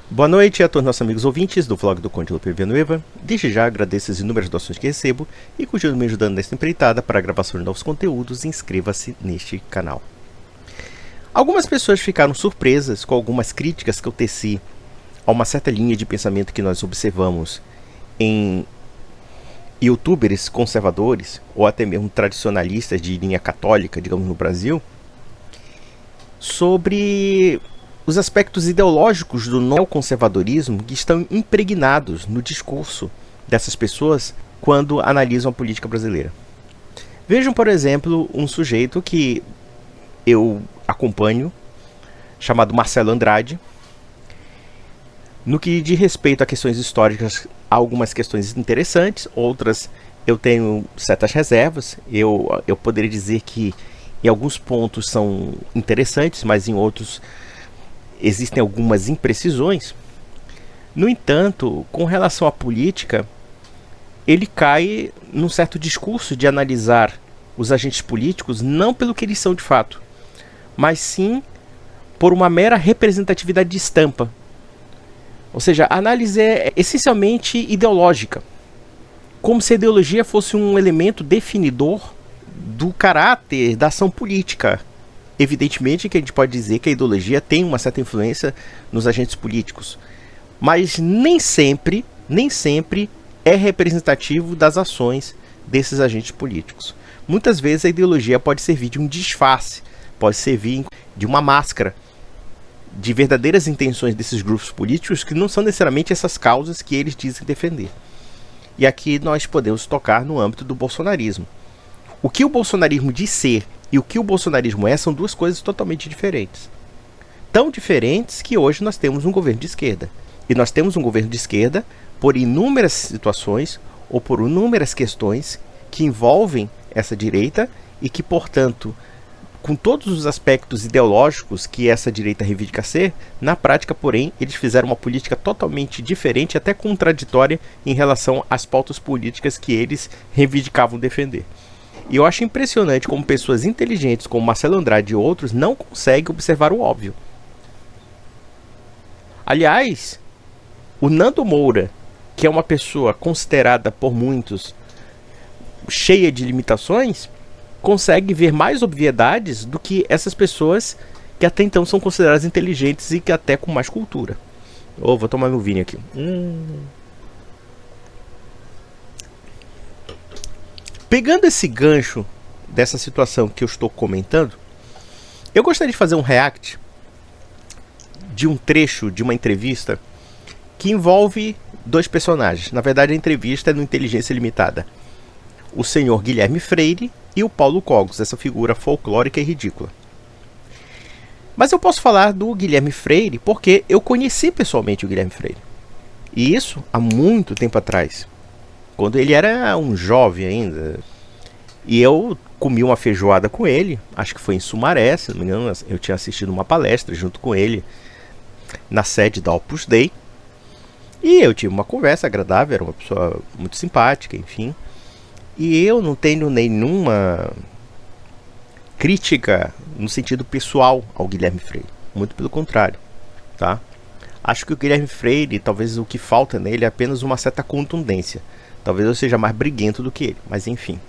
Boa noite a todos nossos amigos ouvintes do vlog do Conde Lope Villanueva. Desde já agradeço as inúmeras doações que recebo e continuo me ajudando nesta empreitada para a gravação de novos conteúdos. Inscreva-se neste canal. Algumas pessoas ficaram surpresas com algumas críticas que eu teci a uma certa linha de pensamento que nós observamos em youtubers conservadores ou até mesmo tradicionalistas de linha católica, digamos, no Brasil, sobre os aspectos ideológicos do neoconservadorismo que estão impregnados no discurso dessas pessoas quando analisam a política brasileira. Vejam, por exemplo, um sujeito que eu acompanho, chamado Marcelo Andrade. No que diz respeito a questões históricas, há algumas questões interessantes, outras eu tenho certas reservas. Eu poderia dizer que em alguns pontos são interessantes, mas em outros existem algumas imprecisões. No entanto, com relação à política, ele cai num certo discurso de analisar os agentes políticos não pelo que eles são de fato, mas sim por uma mera representatividade de estampa. Ou seja, a análise é essencialmente ideológica, como se a ideologia fosse um elemento definidor do caráter da ação política. Evidentemente que a gente pode dizer que a ideologia tem uma certa influência nos agentes políticos, mas nem sempre é representativo das ações desses agentes políticos. Muitas vezes a ideologia pode servir de um disfarce, pode servir de uma máscara de verdadeiras intenções desses grupos políticos que não são necessariamente essas causas que eles dizem defender. E aqui nós podemos tocar no âmbito do bolsonarismo. O que o bolsonarismo diz ser e o que o bolsonarismo é são duas coisas totalmente diferentes. Tão diferentes que hoje nós temos um governo de esquerda. E nós temos um governo de esquerda por inúmeras situações ou por inúmeras questões que envolvem essa direita e que, portanto, com todos os aspectos ideológicos que essa direita reivindica ser, na prática, porém, eles fizeram uma política totalmente diferente, até contraditória em relação às pautas políticas que eles reivindicavam defender. E eu acho impressionante como pessoas inteligentes como Marcelo Andrade e outros não conseguem observar o óbvio. Aliás, o Nando Moura, que é uma pessoa considerada por muitos cheia de limitações, consegue ver mais obviedades do que essas pessoas que até então são consideradas inteligentes e que até com mais cultura. Vou tomar meu vinho aqui. Pegando esse gancho dessa situação que eu estou comentando, eu gostaria de fazer um react de um trecho de uma entrevista que envolve dois personagens. Na verdade, a entrevista é no Inteligência Limitada. O senhor Guilherme Freire e o Paulo Cogos, essa figura folclórica e ridícula. Mas eu posso falar do Guilherme Freire porque eu conheci pessoalmente o Guilherme Freire. E isso há muito tempo atrás, quando ele era um jovem ainda. E eu comi uma feijoada com ele, acho que foi em Sumaré, se não me engano, eu tinha assistido uma palestra junto com ele na sede da Opus Dei. E eu tive uma conversa agradável, era uma pessoa muito simpática, enfim. E eu não tenho nenhuma crítica no sentido pessoal ao Guilherme Freire. Muito pelo contrário, tá? Acho que o Guilherme Freire, talvez o que falta nele é apenas uma certa contundência. Talvez eu seja mais briguento do que ele, mas enfim.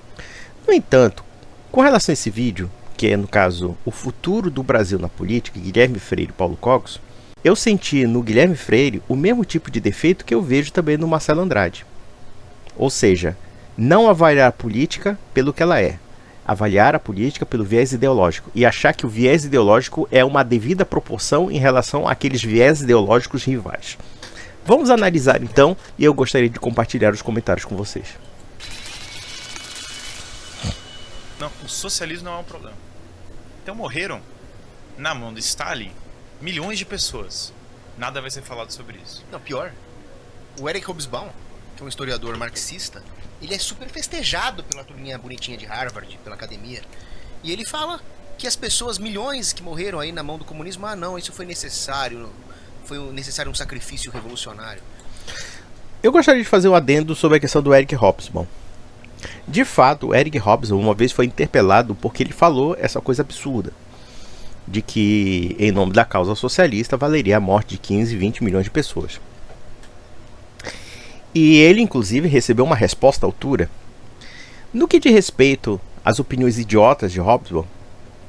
No entanto, com relação a esse vídeo, que é no caso o futuro do Brasil na política, Guilherme Freire e Paulo Cogos, eu senti no Guilherme Freire o mesmo tipo de defeito que eu vejo também no Marcelo Andrade. Ou seja, não avaliar a política pelo que ela é, avaliar a política pelo viés ideológico e achar que o viés ideológico é uma devida proporção em relação àqueles viés ideológicos rivais. Vamos analisar então, e eu gostaria de compartilhar os comentários com vocês. Não, o socialismo não é um problema. Então morreram na mão de Stalin milhões de pessoas. Nada vai ser falado sobre isso. Não, pior. O Eric Hobsbawm, que é um historiador marxista, ele é super festejado pela turminha bonitinha de Harvard, pela academia. E ele fala que as pessoas, milhões que morreram aí na mão do comunismo, não, isso foi necessário um sacrifício revolucionário. Eu gostaria de fazer um adendo sobre a questão do Eric Hobsbawm. De fato, o Eric Hobsbawm uma vez foi interpelado porque ele falou essa coisa absurda. de que, em nome da causa socialista, valeria a morte de 15, 20 milhões de pessoas. E ele, inclusive, recebeu uma resposta à altura. No que diz respeito às opiniões idiotas de Hobsbawm,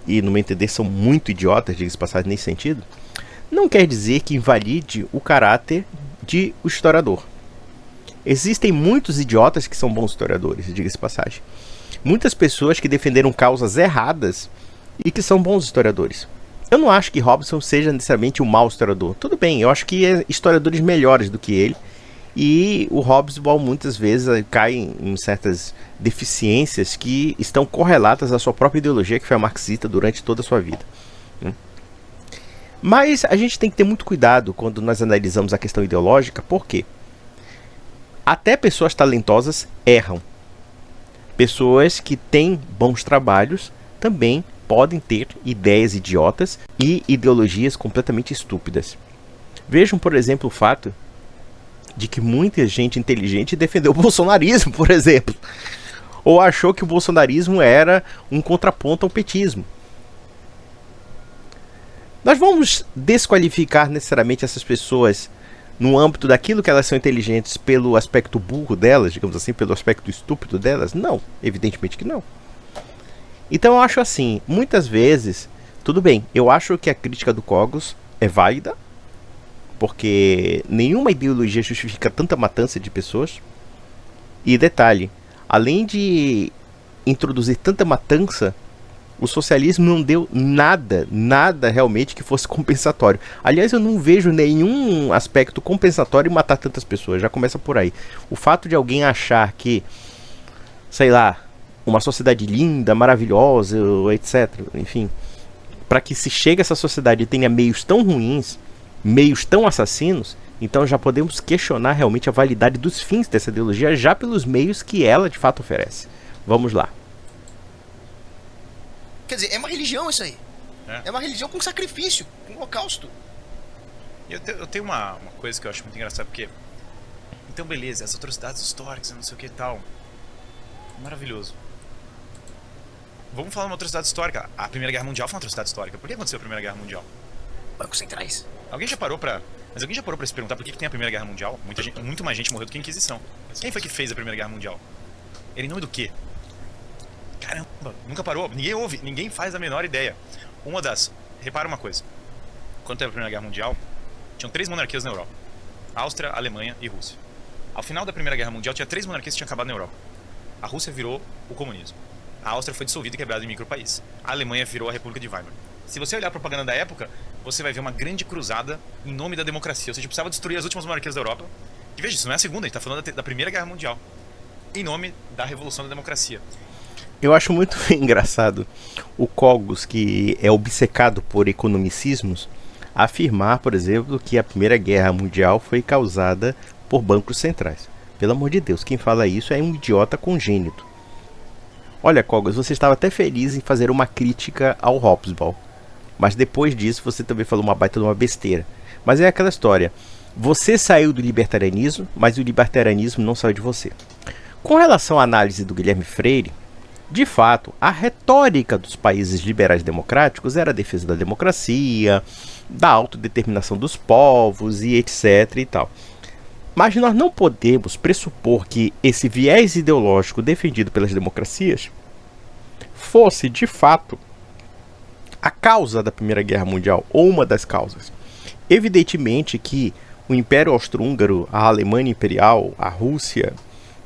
e no meu entender são muito idiotas, diga-se de passagem nesse sentido, não quer dizer que invalide o caráter de o historiador. Existem muitos idiotas que são bons historiadores, diga-se de passagem. Muitas pessoas que defenderam causas erradas e que são bons historiadores. Eu não acho que Hobsbawm seja necessariamente um mau historiador. Tudo bem, eu acho que é historiadores melhores do que ele. E o Hobsbawm muitas vezes cai em certas deficiências que estão correlatas à sua própria ideologia, que foi a marxista, durante toda a sua vida. Mas a gente tem que ter muito cuidado quando nós analisamos a questão ideológica, porque até pessoas talentosas erram. Pessoas que têm bons trabalhos também podem ter ideias idiotas e ideologias completamente estúpidas. Vejam, por exemplo, o fato de que muita gente inteligente defendeu o bolsonarismo, por exemplo. Ou achou que o bolsonarismo era um contraponto ao petismo. Nós vamos desqualificar necessariamente essas pessoas no âmbito daquilo que elas são inteligentes pelo aspecto burro delas, digamos assim, pelo aspecto estúpido delas? Não, evidentemente que não. Então eu acho assim, muitas vezes, tudo bem, eu acho que a crítica do Cogos é válida, porque nenhuma ideologia justifica tanta matança de pessoas. E detalhe, além de introduzir tanta matança, o socialismo não deu nada realmente que fosse compensatório. Aliás, eu não vejo nenhum aspecto compensatório em matar tantas pessoas, já começa por aí. O fato de alguém achar que, sei lá, uma sociedade linda, maravilhosa, etc., enfim, para que se chegue a essa sociedade e tenha meios tão ruins, meios tão assassinos, então já podemos questionar realmente a validade dos fins dessa ideologia já pelos meios que ela de fato oferece. Vamos lá. Quer dizer, é uma religião isso aí. É uma religião com sacrifício, com holocausto. Eu tenho uma coisa que eu acho muito engraçada, porque... Então, beleza, as atrocidades históricas, não sei o que e tal. Maravilhoso. Vamos falar de uma atrocidade histórica. A Primeira Guerra Mundial foi uma atrocidade histórica. Por que aconteceu a Primeira Guerra Mundial? Bancos centrais. Alguém já parou pra se perguntar por que tem a Primeira Guerra Mundial? Muito mais gente morreu do que a Inquisição. Quem foi que fez a Primeira Guerra Mundial? Era em nome do quê? Caramba, nunca parou, ninguém ouve, ninguém faz a menor ideia. Repara uma coisa. Quando teve a Primeira Guerra Mundial, tinham 3 monarquias na Europa: Áustria, Alemanha e Rússia. Ao final da Primeira Guerra Mundial, tinha 3 monarquias que tinham acabado na Europa. A Rússia virou o comunismo. A Áustria foi dissolvida e quebrada em micropaís. A Alemanha virou a República de Weimar. Se você olhar a propaganda da época, você vai ver uma grande cruzada em nome da democracia. Ou seja, precisava destruir as últimas monarquias da Europa. E veja, isso não é a segunda, a gente está falando da Primeira Guerra Mundial. Em nome da Revolução da Democracia. Eu acho muito engraçado o Cogos, que é obcecado por economicismos, afirmar, por exemplo, que a Primeira Guerra Mundial foi causada por bancos centrais. Pelo amor de Deus, quem fala isso é um idiota congênito. Olha, Cogos, você estava até feliz em fazer uma crítica ao Hobsbawm, mas depois disso você também falou uma baita de uma besteira. Mas é aquela história, você saiu do libertarianismo, mas o libertarianismo não saiu de você. Com relação à análise do Guilherme Freire, de fato, a retórica dos países liberais democráticos era a defesa da democracia, da autodeterminação dos povos e etc e tal. Mas nós não podemos pressupor que esse viés ideológico defendido pelas democracias fosse, de fato, a causa da Primeira Guerra Mundial, ou uma das causas. Evidentemente que o Império Austro-Húngaro, a Alemanha Imperial, a Rússia,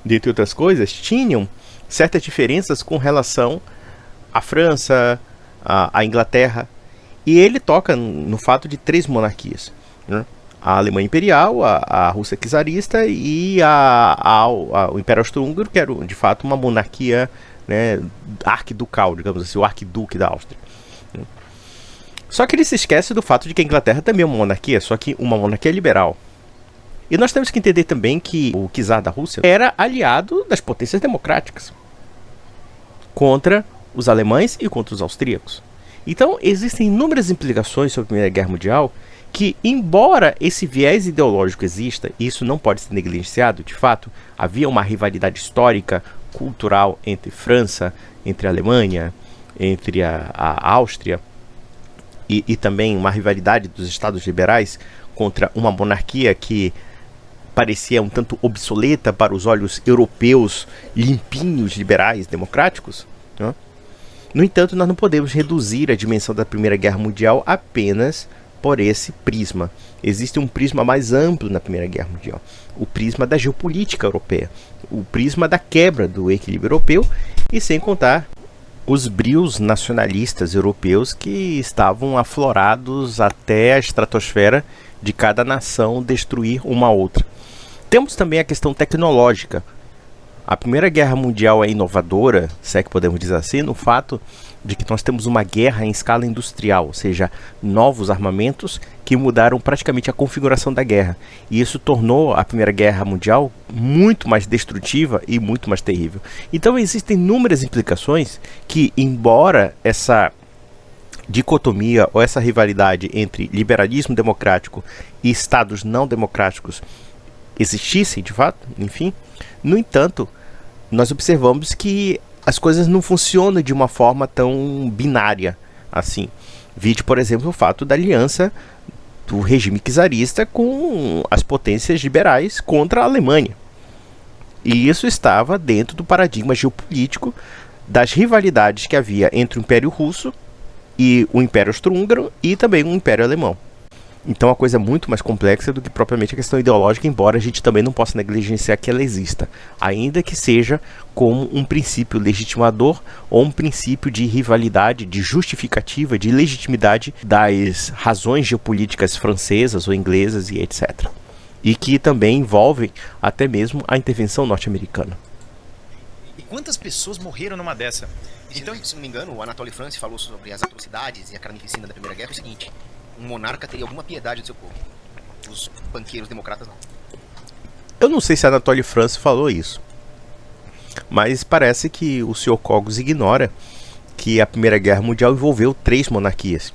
dentre outras coisas, tinham certas diferenças com relação à França, à Inglaterra, e ele toca no fato de 3 monarquias, né? A Alemanha Imperial, a Rússia czarista e o Império Austro-Húngaro, que era de fato uma monarquia, né, arquiducal, digamos assim, o arquiduque da Áustria. Só que ele se esquece do fato de que a Inglaterra também é uma monarquia, só que uma monarquia liberal. E nós temos que entender também que o czar da Rússia era aliado das potências democráticas contra os alemães e contra os austríacos. Então existem inúmeras implicações sobre a Primeira Guerra Mundial que, embora esse viés ideológico exista, e isso não pode ser negligenciado, de fato, havia uma rivalidade histórica, cultural entre França, entre a Alemanha, entre a Áustria e também uma rivalidade dos estados liberais contra uma monarquia que parecia um tanto obsoleta para os olhos europeus limpinhos, liberais, democráticos, né? No entanto, nós não podemos reduzir a dimensão da Primeira Guerra Mundial apenas por esse prisma. Existe um prisma mais amplo na Primeira Guerra Mundial, o prisma da geopolítica europeia, o prisma da quebra do equilíbrio europeu, e sem contar os brios nacionalistas europeus que estavam aflorados até a estratosfera de cada nação destruir uma outra. Temos também a questão tecnológica. A Primeira Guerra Mundial é inovadora, se é que podemos dizer assim, no fato de que nós temos uma guerra em escala industrial, ou seja, novos armamentos que mudaram praticamente a configuração da guerra. E isso tornou a Primeira Guerra Mundial muito mais destrutiva e muito mais terrível. Então existem inúmeras implicações que, embora essa dicotomia ou essa rivalidade entre liberalismo democrático e estados não democráticos existissem de fato, enfim, no entanto, nós observamos que as coisas não funcionam de uma forma tão binária assim. Vide, por exemplo, o fato da aliança do regime czarista com as potências liberais contra a Alemanha. E isso estava dentro do paradigma geopolítico das rivalidades que havia entre o Império Russo e o Império Austro-Húngaro e também o Império Alemão. Então a coisa é muito mais complexa do que propriamente a questão ideológica, embora a gente também não possa negligenciar que ela exista, ainda que seja como um princípio legitimador ou um princípio de rivalidade, de justificativa, de legitimidade das razões geopolíticas francesas ou inglesas e etc. E que também envolvem até mesmo a intervenção norte-americana. E quantas pessoas morreram numa dessa? Então, se não me engano, o Anatole France falou sobre as atrocidades e a carnificina da Primeira Guerra é o seguinte: um monarca teria alguma piedade do seu povo. Os banqueiros democratas não. Eu não sei se Anatole France falou isso, mas parece que o Sr. Cogos ignora que a Primeira Guerra Mundial envolveu 3 monarquias.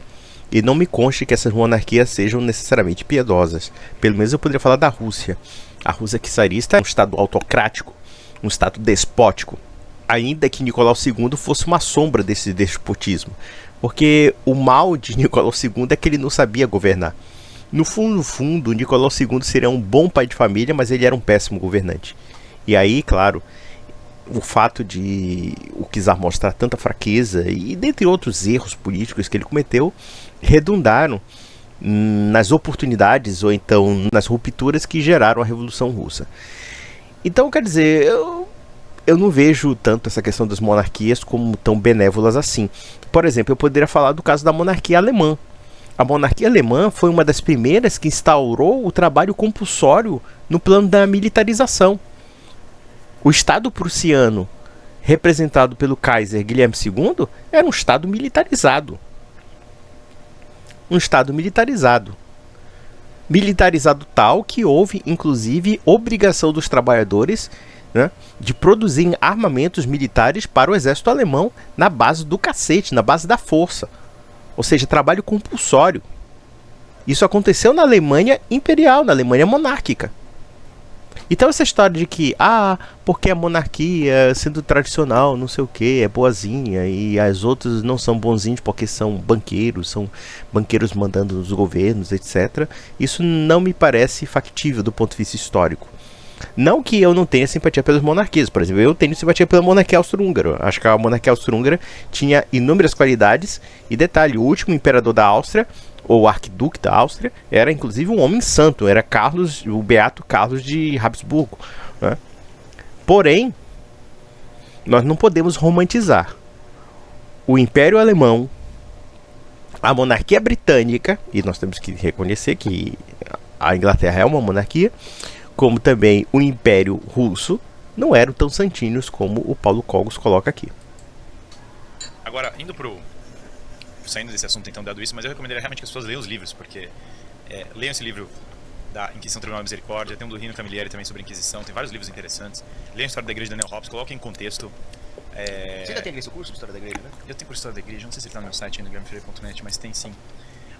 E não me conste que essas monarquias sejam necessariamente piedosas. Pelo menos eu poderia falar da Rússia. A Rússia czarista é um estado autocrático, um estado despótico. Ainda que Nicolau II fosse uma sombra desse despotismo. Porque o mal de Nicolau II é que ele não sabia governar. No fundo, Nicolau II seria um bom pai de família, mas ele era um péssimo governante. E aí, claro, o fato de o czar mostrar tanta fraqueza e dentre outros erros políticos que ele cometeu, redundaram nas oportunidades ou então nas rupturas que geraram a Revolução Russa. Então, quer dizer, eu não vejo tanto essa questão das monarquias como tão benévolas assim. Por exemplo, eu poderia falar do caso da monarquia alemã. A monarquia alemã foi uma das primeiras que instaurou o trabalho compulsório no plano da militarização. O Estado prussiano, representado pelo Kaiser Guilherme II, era um Estado militarizado. Um Estado militarizado. Militarizado tal que houve, inclusive, obrigação dos trabalhadores, né, de produzir armamentos militares para o exército alemão na base do cacete, na base da força. Ou seja, trabalho compulsório. Isso aconteceu na Alemanha imperial, na Alemanha monárquica. Então essa história de que, porque a monarquia, sendo tradicional, não sei o que, é boazinha, e as outras não são bonzinhos porque são banqueiros mandando nos governos, etc. Isso não me parece factível do ponto de vista histórico. Não que eu não tenha simpatia pelas monarquias, por exemplo, eu tenho simpatia pela monarquia austro-húngara. Acho que a monarquia austro-húngara tinha inúmeras qualidades, e detalhe, o último imperador da Áustria, ou arquiduque da Áustria, era inclusive um homem santo, era Carlos, o beato Carlos de Habsburgo, né? Porém, nós não podemos romantizar o Império Alemão, a monarquia britânica, e nós temos que reconhecer que a Inglaterra é uma monarquia, como também o Império Russo, não eram tão santinhos como o Paulo Cogos coloca aqui. Agora, saindo desse assunto, então, dado isso, mas eu recomendaria realmente que as pessoas leiam os livros, porque leiam esse livro da Inquisição Tribunal de Misericórdia, tem um do Rino Camilleri também sobre a Inquisição, tem vários livros interessantes. Leiam a História da Igreja de Daniel Hobbes, coloquem em contexto. Você já tem esse curso de História da Igreja, né? Eu tenho curso de História da Igreja, não sei se ele tá no meu site ainda, guilhermefreire.net, mas tem sim.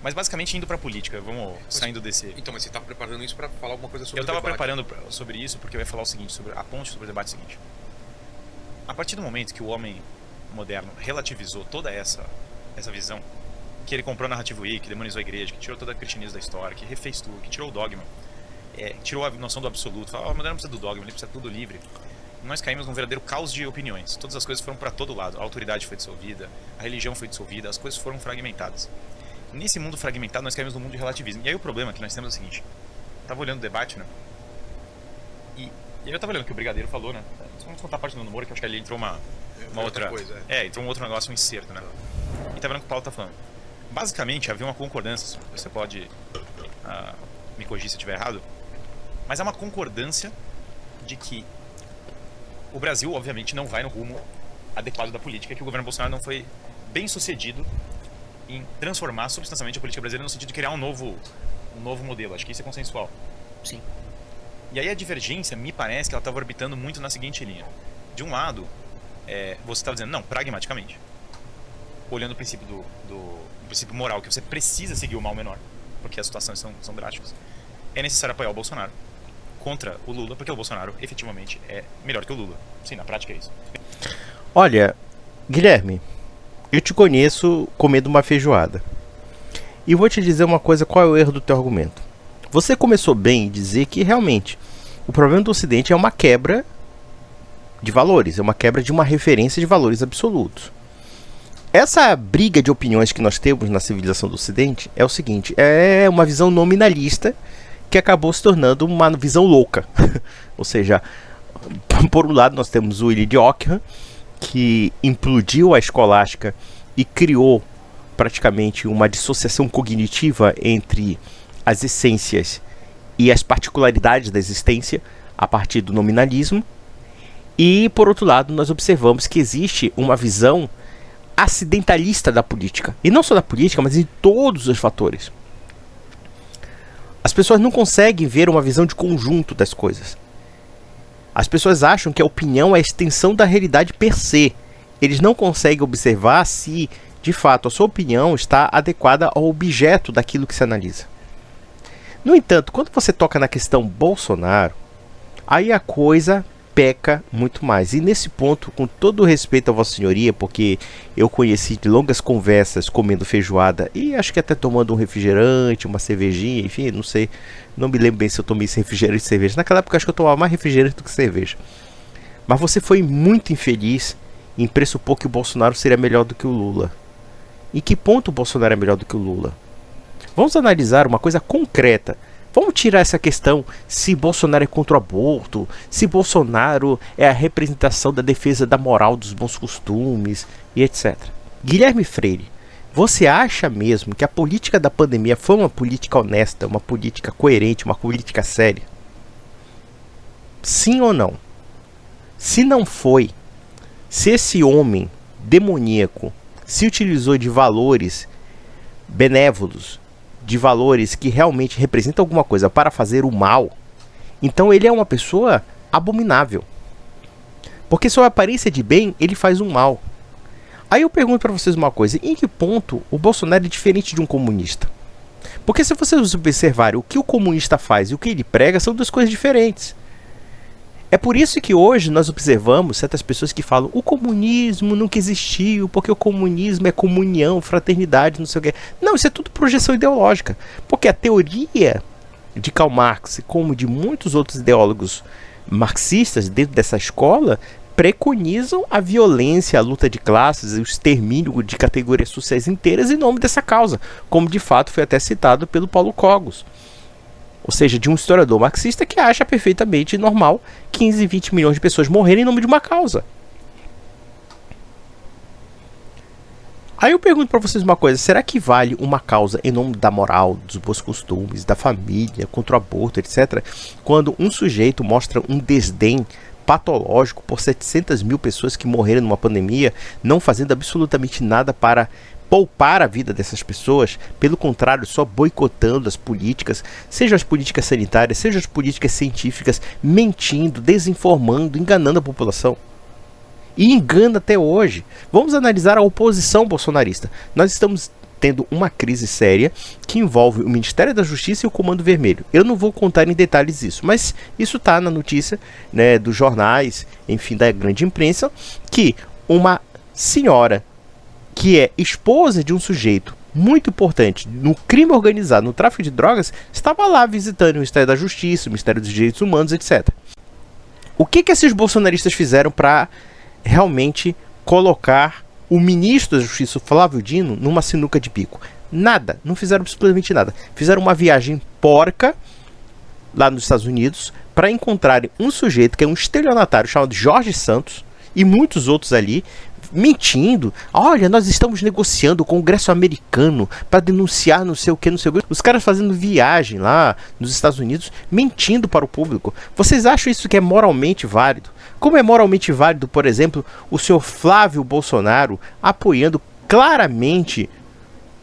Mas basicamente indo pra política, saindo desse... Então, mas você tá preparando isso pra falar alguma coisa sobre Eu tava o debate? preparando sobre isso porque eu ia falar o seguinte, sobre a ponte sobre o debate seguinte. A partir do momento que o homem moderno relativizou toda essa visão, que ele comprou a Narrative Week, que demonizou a igreja, que tirou toda a cristianismo da história, que refez tudo, que tirou o dogma, tirou a noção do absoluto, falou, a mulher não precisa do dogma, ele precisa tudo livre. Nós caímos num verdadeiro caos de opiniões. Todas as coisas foram para todo lado. A autoridade foi dissolvida, a religião foi dissolvida, as coisas foram fragmentadas. Nesse mundo fragmentado, nós caímos no mundo de relativismo. E aí o problema que nós temos é o seguinte. Eu tava olhando o debate, né? E aí eu tava olhando o que o Brigadeiro falou, né? Vamos contar a parte do Nando Moura, que eu acho que ali entrou uma outra coisa. Entrou um outro negócio, um inserto, né? E tá vendo o que o Paulo tá falando. Basicamente, havia uma concordância. Você pode me corrigir se eu estiver errado. Mas há uma concordância de que o Brasil, obviamente, não vai no rumo adequado da política, que o governo Bolsonaro não foi bem sucedido em transformar substancialmente a política brasileira no sentido de criar um novo modelo. Acho que isso é consensual. Sim. E aí a divergência, me parece que ela estava orbitando muito na seguinte linha. De um lado, você estava dizendo, não, pragmaticamente, olhando o princípio do princípio moral, que você precisa seguir o mal menor, porque as situações são drásticas, é necessário apoiar o Bolsonaro contra o Lula, porque o Bolsonaro efetivamente é melhor que o Lula. Sim, na prática é isso. Olha, Guilherme, eu te conheço comendo uma feijoada. E vou te dizer uma coisa, qual é o erro do teu argumento. Você começou bem em dizer que realmente o problema do Ocidente é uma quebra de valores, é uma quebra de uma referência de valores absolutos. Essa briga de opiniões que nós temos na civilização do Ocidente é o seguinte, é uma visão nominalista que acabou se tornando uma visão louca. Ou seja, por um lado nós temos o Willy de Ockham, que implodiu a escolástica e criou praticamente uma dissociação cognitiva entre as essências e as particularidades da existência a partir do nominalismo. E, por outro lado, nós observamos que existe uma visão acidentalista da política. E não só da política, mas em todos os fatores. As pessoas não conseguem ver uma visão de conjunto das coisas. As pessoas acham que a opinião é a extensão da realidade per se. Eles não conseguem observar se, de fato, a sua opinião está adequada ao objeto daquilo que se analisa. No entanto, quando você toca na questão Bolsonaro, aí a coisa peca muito mais. E nesse ponto, com todo o respeito a Vossa Senhoria, porque eu conheci de longas conversas comendo feijoada e acho que até tomando um refrigerante, uma cervejinha, enfim, não sei, não me lembro bem se eu tomei esse refrigerante e cerveja. Naquela época acho que eu tomava mais refrigerante do que cerveja. Mas você foi muito infeliz em pressupor que o Bolsonaro seria melhor do que o Lula. Em que ponto o Bolsonaro é melhor do que o Lula? Vamos analisar uma coisa concreta. Vamos tirar essa questão se Bolsonaro é contra o aborto, se Bolsonaro é a representação da defesa da moral dos bons costumes e etc. Guilherme Freire, você acha mesmo que a política da pandemia foi uma política honesta, uma política coerente, uma política séria? Sim ou não? Se não foi, se esse homem demoníaco se utilizou de valores benévolos, de valores que realmente representam alguma coisa para fazer o mal, então ele é uma pessoa abominável. Porque sua aparência de bem, ele faz um mal. Aí eu pergunto para vocês uma coisa, em que ponto o Bolsonaro é diferente de um comunista? Porque se vocês observarem o que o comunista faz e o que ele prega, são duas coisas diferentes. É por isso que hoje nós observamos certas pessoas que falam o comunismo nunca existiu, porque o comunismo é comunhão, fraternidade, não sei o quê. Não, isso é tudo projeção ideológica. Porque a teoria de Karl Marx, como de muitos outros ideólogos marxistas dentro dessa escola, preconizam a violência, a luta de classes, o extermínio de categorias sociais inteiras em nome dessa causa, como de fato foi até citado pelo Paulo Cogos. Ou seja, de um historiador marxista que acha perfeitamente normal 15, 20 milhões de pessoas morrerem em nome de uma causa. Aí eu pergunto para vocês uma coisa, será que vale uma causa em nome da moral, dos bons costumes, da família, contra o aborto, etc., quando um sujeito mostra um desdém patológico por 700 mil pessoas que morreram numa pandemia, não fazendo absolutamente nada para poupar a vida dessas pessoas, pelo contrário, só boicotando as políticas, seja as políticas sanitárias, seja as políticas científicas, mentindo, desinformando, enganando a população. E engana até hoje. Vamos analisar a oposição bolsonarista. Nós estamos tendo uma crise séria que envolve o Ministério da Justiça e o Comando Vermelho. Eu não vou contar em detalhes isso, mas isso está na notícia, né, dos jornais, enfim, da grande imprensa, que uma senhora que é esposa de um sujeito muito importante no crime organizado, no tráfico de drogas, estava lá visitando o Ministério da Justiça, o Ministério dos Direitos Humanos, etc. O que esses bolsonaristas fizeram para realmente colocar o ministro da Justiça, Flávio Dino, numa sinuca de bico? Nada, não fizeram absolutamente nada. Fizeram uma viagem porca lá nos Estados Unidos para encontrarem um sujeito que é um estelionatário chamado Jorge Santos e muitos outros ali, mentindo. Olha, nós estamos negociando o Congresso americano para denunciar não sei o que, não sei o que. Os caras fazendo viagem lá nos Estados Unidos, mentindo para o público. Vocês acham isso que é moralmente válido? Como é moralmente válido, por exemplo, o senhor Flávio Bolsonaro apoiando claramente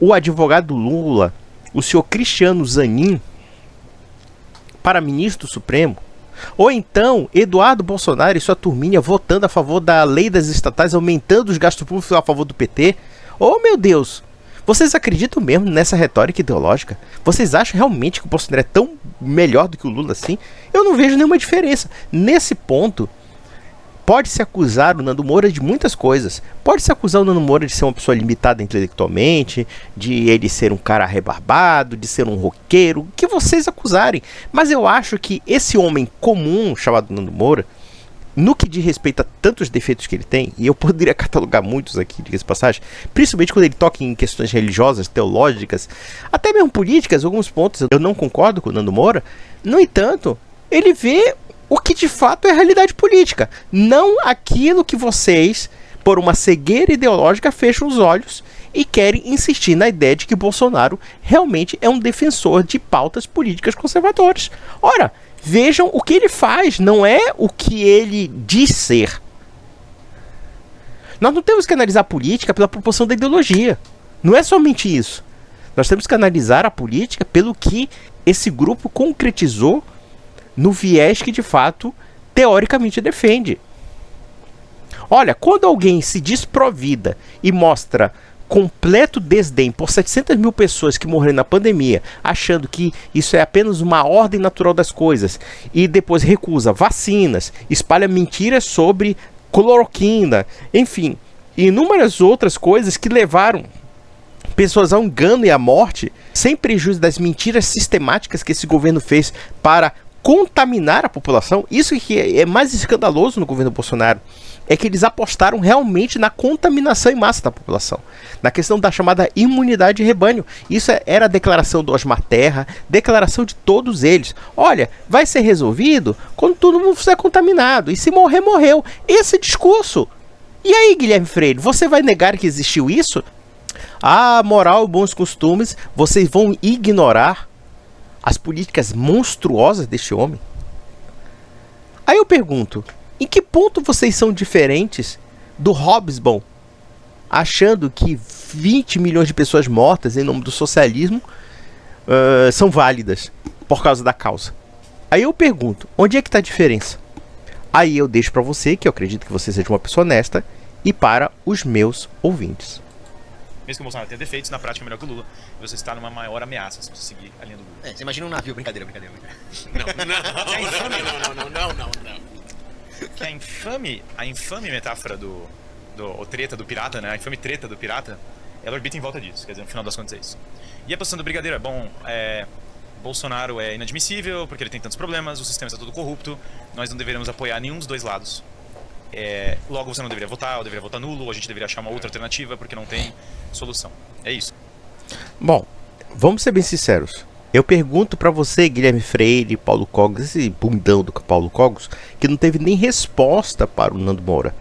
o advogado do Lula, o senhor Cristiano Zanin, para ministro Supremo? Ou então, Eduardo Bolsonaro e sua turminha votando a favor da lei das estatais, aumentando os gastos públicos a favor do PT? Oh, meu Deus! Vocês acreditam mesmo nessa retórica ideológica? Vocês acham realmente que o Bolsonaro é tão melhor do que o Lula assim? Eu não vejo nenhuma diferença. Nesse ponto, pode-se acusar o Nando Moura de muitas coisas. Pode-se acusar o Nando Moura de ser uma pessoa limitada intelectualmente, de ele ser um cara rebarbado, de ser um roqueiro, o que vocês acusarem. Mas eu acho que esse homem comum, chamado Nando Moura, no que diz respeito a tantos defeitos que ele tem, e eu poderia catalogar muitos aqui, diga-se de passagem, principalmente quando ele toca em questões religiosas, teológicas, até mesmo políticas, em alguns pontos eu não concordo com o Nando Moura. No entanto, ele vê o que de fato é a realidade política, não aquilo que vocês, por uma cegueira ideológica, fecham os olhos e querem insistir na ideia de que Bolsonaro realmente é um defensor de pautas políticas conservadoras. Ora, vejam o que ele faz, não é o que ele diz ser. Nós não temos que analisar a política pela proporção da ideologia. Não é somente isso. Nós temos que analisar a política pelo que esse grupo concretizou no viés que de fato, teoricamente defende. Olha, quando alguém se desprovida e mostra completo desdém por 700 mil pessoas que morreram na pandemia, achando que isso é apenas uma ordem natural das coisas, e depois recusa vacinas, espalha mentiras sobre cloroquina, enfim, inúmeras outras coisas que levaram pessoas ao engano e à morte, sem prejuízo das mentiras sistemáticas que esse governo fez para contaminar a população. Isso que é mais escandaloso no governo Bolsonaro é que eles apostaram realmente na contaminação em massa da população, na questão da chamada imunidade de rebanho. Isso era a declaração do Osmar Terra, declaração de todos eles. Olha, vai ser resolvido quando todo mundo for contaminado, e se morrer, morreu. Esse discurso. E aí, Guilherme Freire, você vai negar que existiu isso? Ah, moral e bons costumes, vocês vão ignorar as políticas monstruosas deste homem? Aí eu pergunto, em que ponto vocês são diferentes do Hobsbawm, achando que 20 milhões de pessoas mortas em nome do socialismo são válidas por causa da causa? Aí eu pergunto, onde é que está a diferença? Aí eu deixo para você, que eu acredito que você seja uma pessoa honesta, e para os meus ouvintes. Mesmo que o Bolsonaro tenha defeitos, na prática é melhor que o Lula. E você está numa maior ameaça se você seguir a linha do Lula. Você imagina um navio, brincadeira. Que a infame metáfora o treta do pirata, né? A infame treta do pirata, ela orbita em volta disso. Quer dizer, no final das contas é isso. E a posição do Brigadeiro é, bom, Bolsonaro é inadmissível porque ele tem tantos problemas, o sistema está todo corrupto, nós não deveríamos apoiar nenhum dos dois lados. Logo você não deveria votar, ou deveria votar nulo, ou a gente deveria achar uma outra alternativa porque não tem solução. É isso. Bom, vamos ser bem sinceros. Eu pergunto pra você, Guilherme Freire, Paulo Cogos, esse bundão do Paulo Cogos, que não teve nem resposta para o Nando Moura.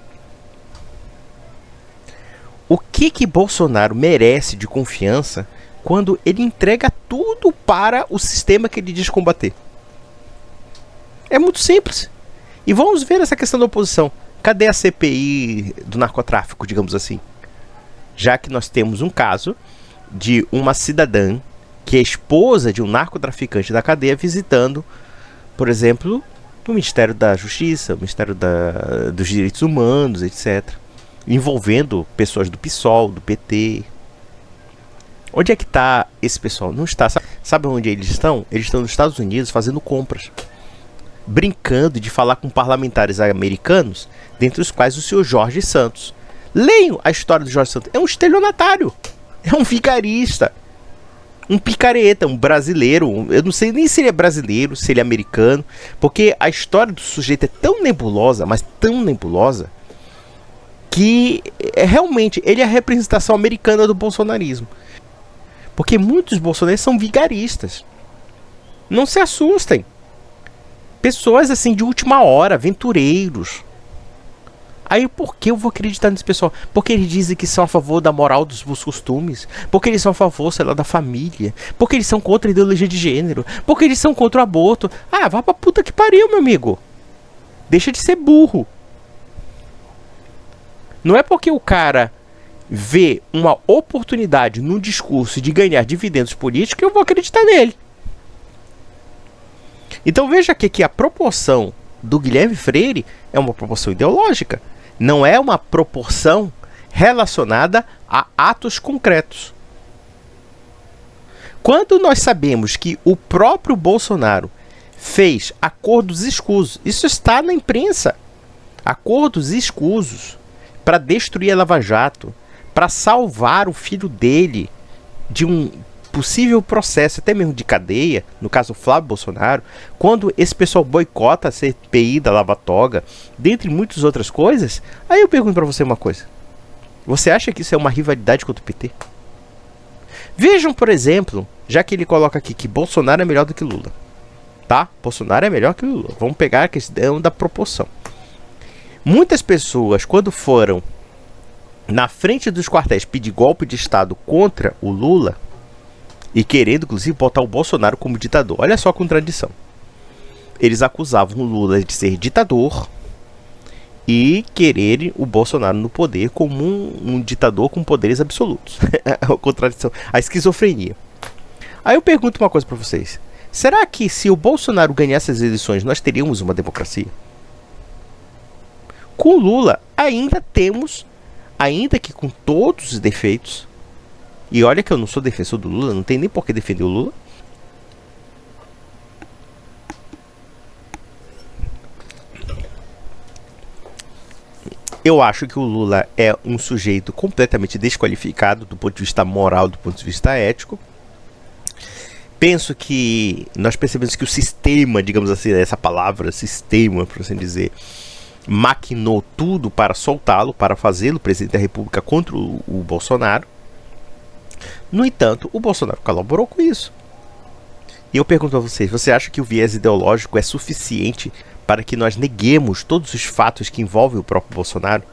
O que Bolsonaro merece de confiança quando ele entrega tudo para o sistema que ele diz combater? É muito simples. E vamos ver essa questão da oposição. Cadê a CPI do narcotráfico, digamos assim? Já que nós temos um caso de uma cidadã que é esposa de um narcotraficante da cadeia visitando, por exemplo, o Ministério da Justiça, o Ministério dos Direitos Humanos, etc. Envolvendo pessoas do PSOL, do PT. Onde é que está esse pessoal? Não está. Sabe onde eles estão? Eles estão nos Estados Unidos fazendo compras, brincando de falar com parlamentares americanos, dentre os quais o senhor Jorge Santos. Leiam a história do Jorge Santos. É um estelionatário. É um vigarista. Um picareta, um brasileiro. Eu não sei nem se ele é brasileiro, se ele é americano. Porque a história do sujeito é tão nebulosa, mas tão nebulosa, que realmente ele é a representação americana do bolsonarismo. Porque muitos bolsonaristas são vigaristas. Não se assustem. Pessoas assim de última hora, aventureiros. Aí por que eu vou acreditar nesse pessoal? Porque eles dizem que são a favor da moral dos bons costumes. Porque eles são a favor, sei lá, da família. Porque eles são contra a ideologia de gênero. Porque eles são contra o aborto. Ah, vá pra puta que pariu, meu amigo. Deixa de ser burro. Não é porque o cara vê uma oportunidade no discurso de ganhar dividendos políticos que eu vou acreditar nele. Então veja aqui que a proporção do Guilherme Freire é uma proporção ideológica. Não é uma proporção relacionada a atos concretos. Quando nós sabemos que o próprio Bolsonaro fez acordos escusos, isso está na imprensa, acordos escusos para destruir a Lava Jato, para salvar o filho dele de um possível processo, até mesmo de cadeia, no caso Flávio Bolsonaro, quando esse pessoal boicota a CPI da Lava Toga, dentre muitas outras coisas, aí eu pergunto para você uma coisa. Você acha que isso é uma rivalidade contra o PT? Vejam, por exemplo, já que ele coloca aqui que Bolsonaro é melhor do que Lula. Tá? Bolsonaro é melhor que Lula. Vamos pegar a questão da proporção. Muitas pessoas, quando foram na frente dos quartéis pedir golpe de Estado contra o Lula, e querendo, inclusive, botar o Bolsonaro como ditador. Olha só a contradição. Eles acusavam o Lula de ser ditador e quererem o Bolsonaro no poder como um ditador com poderes absolutos. A contradição, a esquizofrenia. Aí eu pergunto uma coisa para vocês. Será que se o Bolsonaro ganhasse as eleições, nós teríamos uma democracia? Com o Lula, ainda temos, ainda que com todos os defeitos. E olha que eu não sou defensor do Lula, não tem nem por que defender o Lula. Eu acho que o Lula é um sujeito completamente desqualificado do ponto de vista moral, do ponto de vista ético. Penso que nós percebemos que o sistema, digamos assim, essa palavra, sistema, por assim dizer, maquinou tudo para soltá-lo, para fazê-lo presidente da República contra o Bolsonaro. No entanto, o Bolsonaro colaborou com isso. E eu pergunto a vocês, você acha que o viés ideológico é suficiente para que nós neguemos todos os fatos que envolvem o próprio Bolsonaro?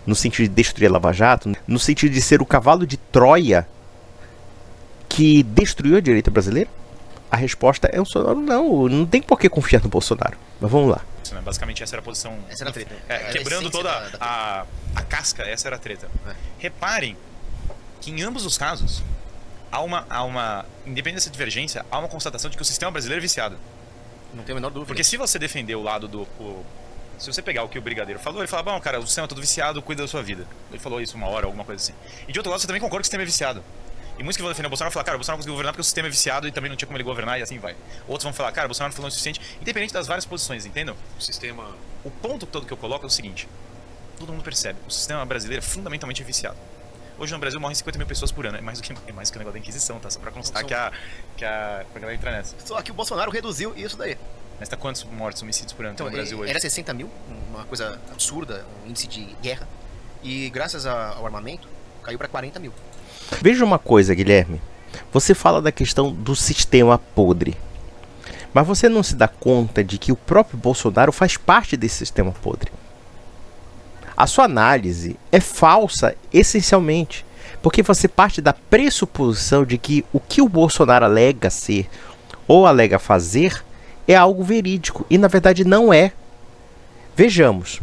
No sentido de destruir a Lava Jato? No sentido de ser o cavalo de Troia que destruiu a direita brasileira? A resposta é um sonoro não. Não tem por que confiar no Bolsonaro. Mas vamos lá. Basicamente essa era a posição. Essa era a treta. Quebrando toda a casca, essa era a treta. Reparem que em ambos os casos há uma independente dessa divergência, há uma constatação de que o sistema brasileiro é viciado. Não tem a menor dúvida. Porque se você defender o lado do... se você pegar o que o Brigadeiro falou, ele fala, bom, cara, o sistema é todo viciado, cuida da sua vida. Ele falou isso uma hora, alguma coisa assim. E de outro lado, você também concorda que o sistema é viciado. E muitos que vão defender o Bolsonaro vão falar, cara, o Bolsonaro não conseguiu governar porque o sistema é viciado e também não tinha como ele governar e assim vai. Outros vão falar, cara, o Bolsonaro não falou o suficiente, independente das várias posições, entendem? O sistema... O ponto todo que eu coloco é o seguinte, todo mundo percebe, o sistema brasileiro é fundamentalmente viciado. Hoje no Brasil morrem 50 mil pessoas por ano, é mais do que o negócio da Inquisição, tá? Só pra constar pra galera entrar nessa. Só que o Bolsonaro reduziu isso daí. Mas tá quantos mortes, homicídios por ano Então, no Brasil hoje? Era 60 mil, uma coisa absurda, um índice de guerra. E graças ao armamento, caiu pra 40 mil. Veja uma coisa, Guilherme. Você fala da questão do sistema podre. Mas você não se dá conta de que o próprio Bolsonaro faz parte desse sistema podre. A sua análise é falsa, essencialmente. Porque você parte da pressuposição de que o que o Bolsonaro alega ser ou alega fazer é algo verídico. E na verdade não é. Vejamos.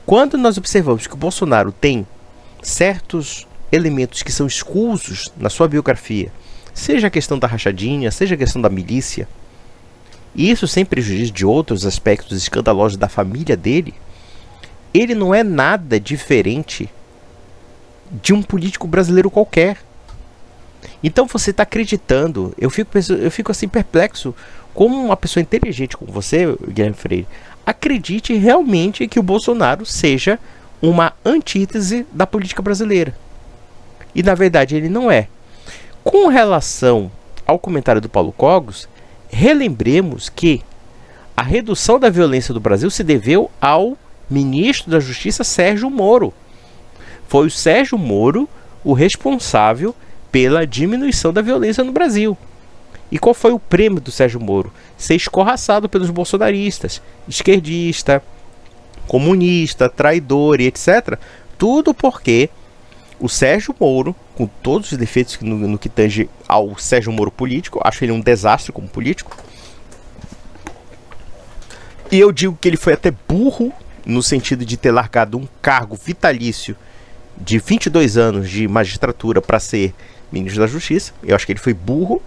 Quando nós observamos que o Bolsonaro tem certos elementos que são escusos na sua biografia, seja a questão da rachadinha, seja a questão da milícia, e isso sem prejuízo de outros aspectos escandalosos da família dele, ele não é nada diferente de um político brasileiro qualquer. Então você está acreditando, eu fico assim perplexo, como uma pessoa inteligente como você, Guilherme Freire, acredite realmente que o Bolsonaro seja uma antítese da política brasileira. E na verdade ele não é. Com relação ao comentário do Paulo Cogos, relembremos que a redução da violência do Brasil se deveu ao ministro da Justiça Sérgio Moro. Foi o Sérgio Moro o responsável pela diminuição da violência no Brasil. E qual foi o prêmio do Sérgio Moro? Ser escorraçado pelos bolsonaristas, esquerdista, comunista, traidor e etc. Tudo porque o Sérgio Moro, com todos os defeitos no que tange ao Sérgio Moro político, acho ele um desastre como político. E eu digo que ele foi até burro no sentido de ter largado um cargo vitalício de 22 anos de magistratura para ser ministro da Justiça. Eu acho que ele foi burro.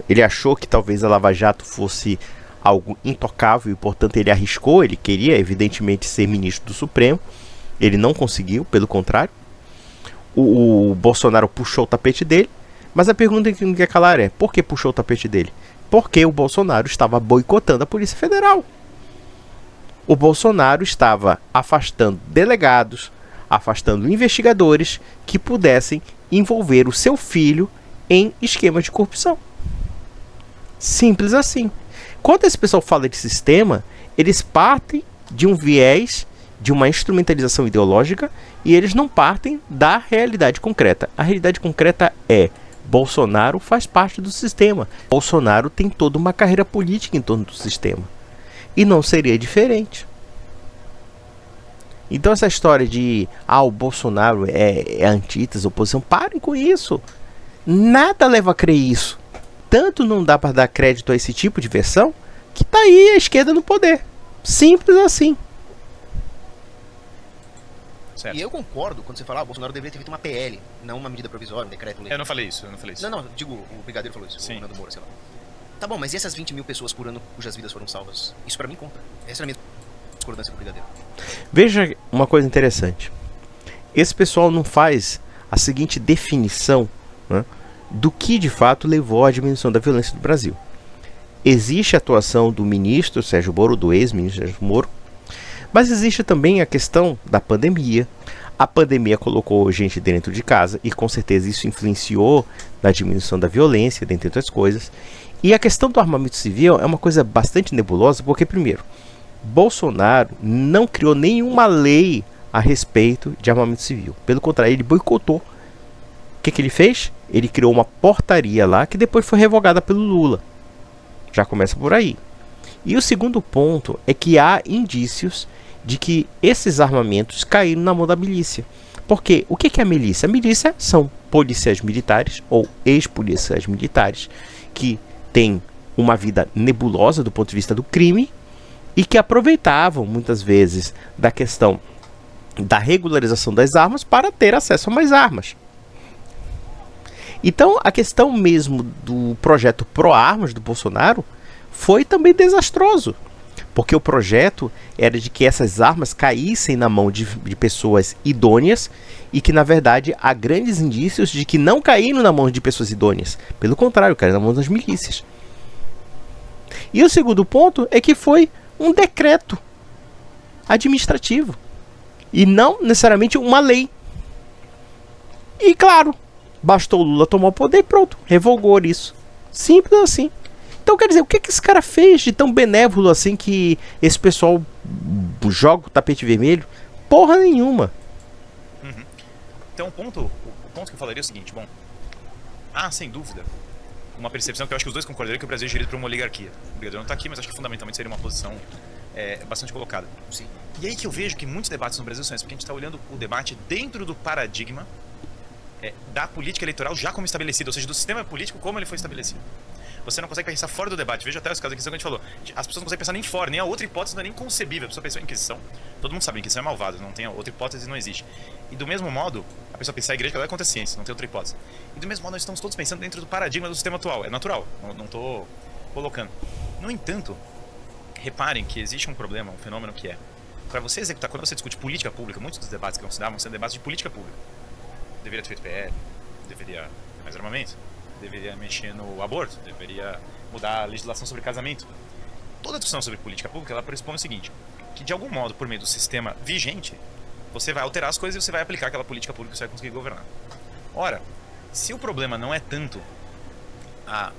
Ele achou que talvez a Lava Jato fosse algo intocável e, portanto, ele arriscou. Ele queria, evidentemente, ser ministro do Supremo. Ele não conseguiu, pelo contrário. O Bolsonaro puxou o tapete dele. Mas a pergunta que não quer calar é: por que puxou o tapete dele? Porque o Bolsonaro estava boicotando a Polícia Federal. O Bolsonaro estava afastando delegados, afastando investigadores que pudessem envolver o seu filho em esquemas de corrupção. Simples assim. Quando esse pessoal fala de sistema, eles partem de um viés, de uma instrumentalização ideológica, e eles não partem da realidade concreta. A realidade concreta é: Bolsonaro faz parte do sistema. Bolsonaro tem toda uma carreira política em torno do sistema. E não seria diferente. Então essa história de o Bolsonaro é antítese, oposição, parem com isso. Nada leva a crer isso. Tanto não dá para dar crédito a esse tipo de versão, que tá aí a esquerda no poder. Simples assim. Certo. E eu concordo quando você fala, o Bolsonaro deveria ter feito uma PL, não uma medida provisória, um decreto-lei. Eu não falei isso. Não, digo, o Brigadeiro falou isso, Sim. o Nando Moura, sei lá. Tá bom, mas e essas 20 mil pessoas por ano cujas vidas foram salvas? Isso pra mim conta. Essa é a minha discordância com o Brigadeiro. Veja uma coisa interessante. Esse pessoal não faz a seguinte definição, né, do que de fato levou à diminuição da violência do Brasil. Existe a atuação do ministro Sérgio Moro, do ex-ministro Sérgio Moro, mas existe também a questão da pandemia. A pandemia colocou gente dentro de casa e com certeza isso influenciou na diminuição da violência, dentre outras coisas. E a questão do armamento civil é uma coisa bastante nebulosa, porque, primeiro, Bolsonaro não criou nenhuma lei a respeito de armamento civil. Pelo contrário, ele boicotou. O que ele fez? Ele criou uma portaria lá que depois foi revogada pelo Lula. Já começa por aí. E o segundo ponto é que há indícios de que esses armamentos caíram na mão da milícia. Porque o que é a milícia? A milícia são policiais militares ou ex-policiais militares que têm uma vida nebulosa do ponto de vista do crime e que aproveitavam muitas vezes da questão da regularização das armas para ter acesso a mais armas. Então a questão mesmo do projeto pró-armas do Bolsonaro foi também desastroso, porque o projeto era de que essas armas caíssem na mão de pessoas idôneas e que na verdade há grandes indícios de que não caíram na mão de pessoas idôneas, pelo contrário, caíram na mão das milícias. E o segundo ponto é que foi um decreto administrativo e não necessariamente uma lei. E claro, bastou o Lula tomar o poder e pronto, revogou isso. Simples assim. Então quer dizer, o que esse cara fez de tão benévolo assim que esse pessoal joga o tapete vermelho? Porra nenhuma. Uhum. Então o ponto que eu falaria é o seguinte, bom, sem dúvida, uma percepção que eu acho que os dois concordariam, que o Brasil é gerido por uma oligarquia. O Brigadeiro não está aqui, mas acho que fundamentalmente seria uma posição bastante colocada. Sim. E aí que eu vejo que muitos debates no Brasil são esses, porque a gente está olhando o debate dentro do paradigma da política eleitoral já como estabelecida, ou seja, do sistema político como ele foi estabelecido. Você não consegue pensar fora do debate. Veja até os casos da Inquisição que a gente falou. As pessoas não conseguem pensar nem fora, nem a outra hipótese não é nem concebível. A pessoa pensou em Inquisição. Todo mundo sabe que a Inquisição é malvada, não tem outra hipótese, não existe. E do mesmo modo, a pessoa pensar a igreja que ela é contra a ciência, não tem outra hipótese. E do mesmo modo, nós estamos todos pensando dentro do paradigma do sistema atual. É natural, não estou colocando. No entanto, reparem que existe um problema, um fenômeno que é, para você executar, quando você discute política pública, muitos dos debates que vão se dar vão ser debates de política pública. Deveria ter feito PL, deveria ter mais armamento, deveria mexer no aborto, deveria mudar a legislação sobre casamento. Toda discussão sobre política pública, ela pressupõe o seguinte, que de algum modo, por meio do sistema vigente, você vai alterar as coisas e você vai aplicar aquela política pública que você vai conseguir governar. Ora, se o problema não é tanto a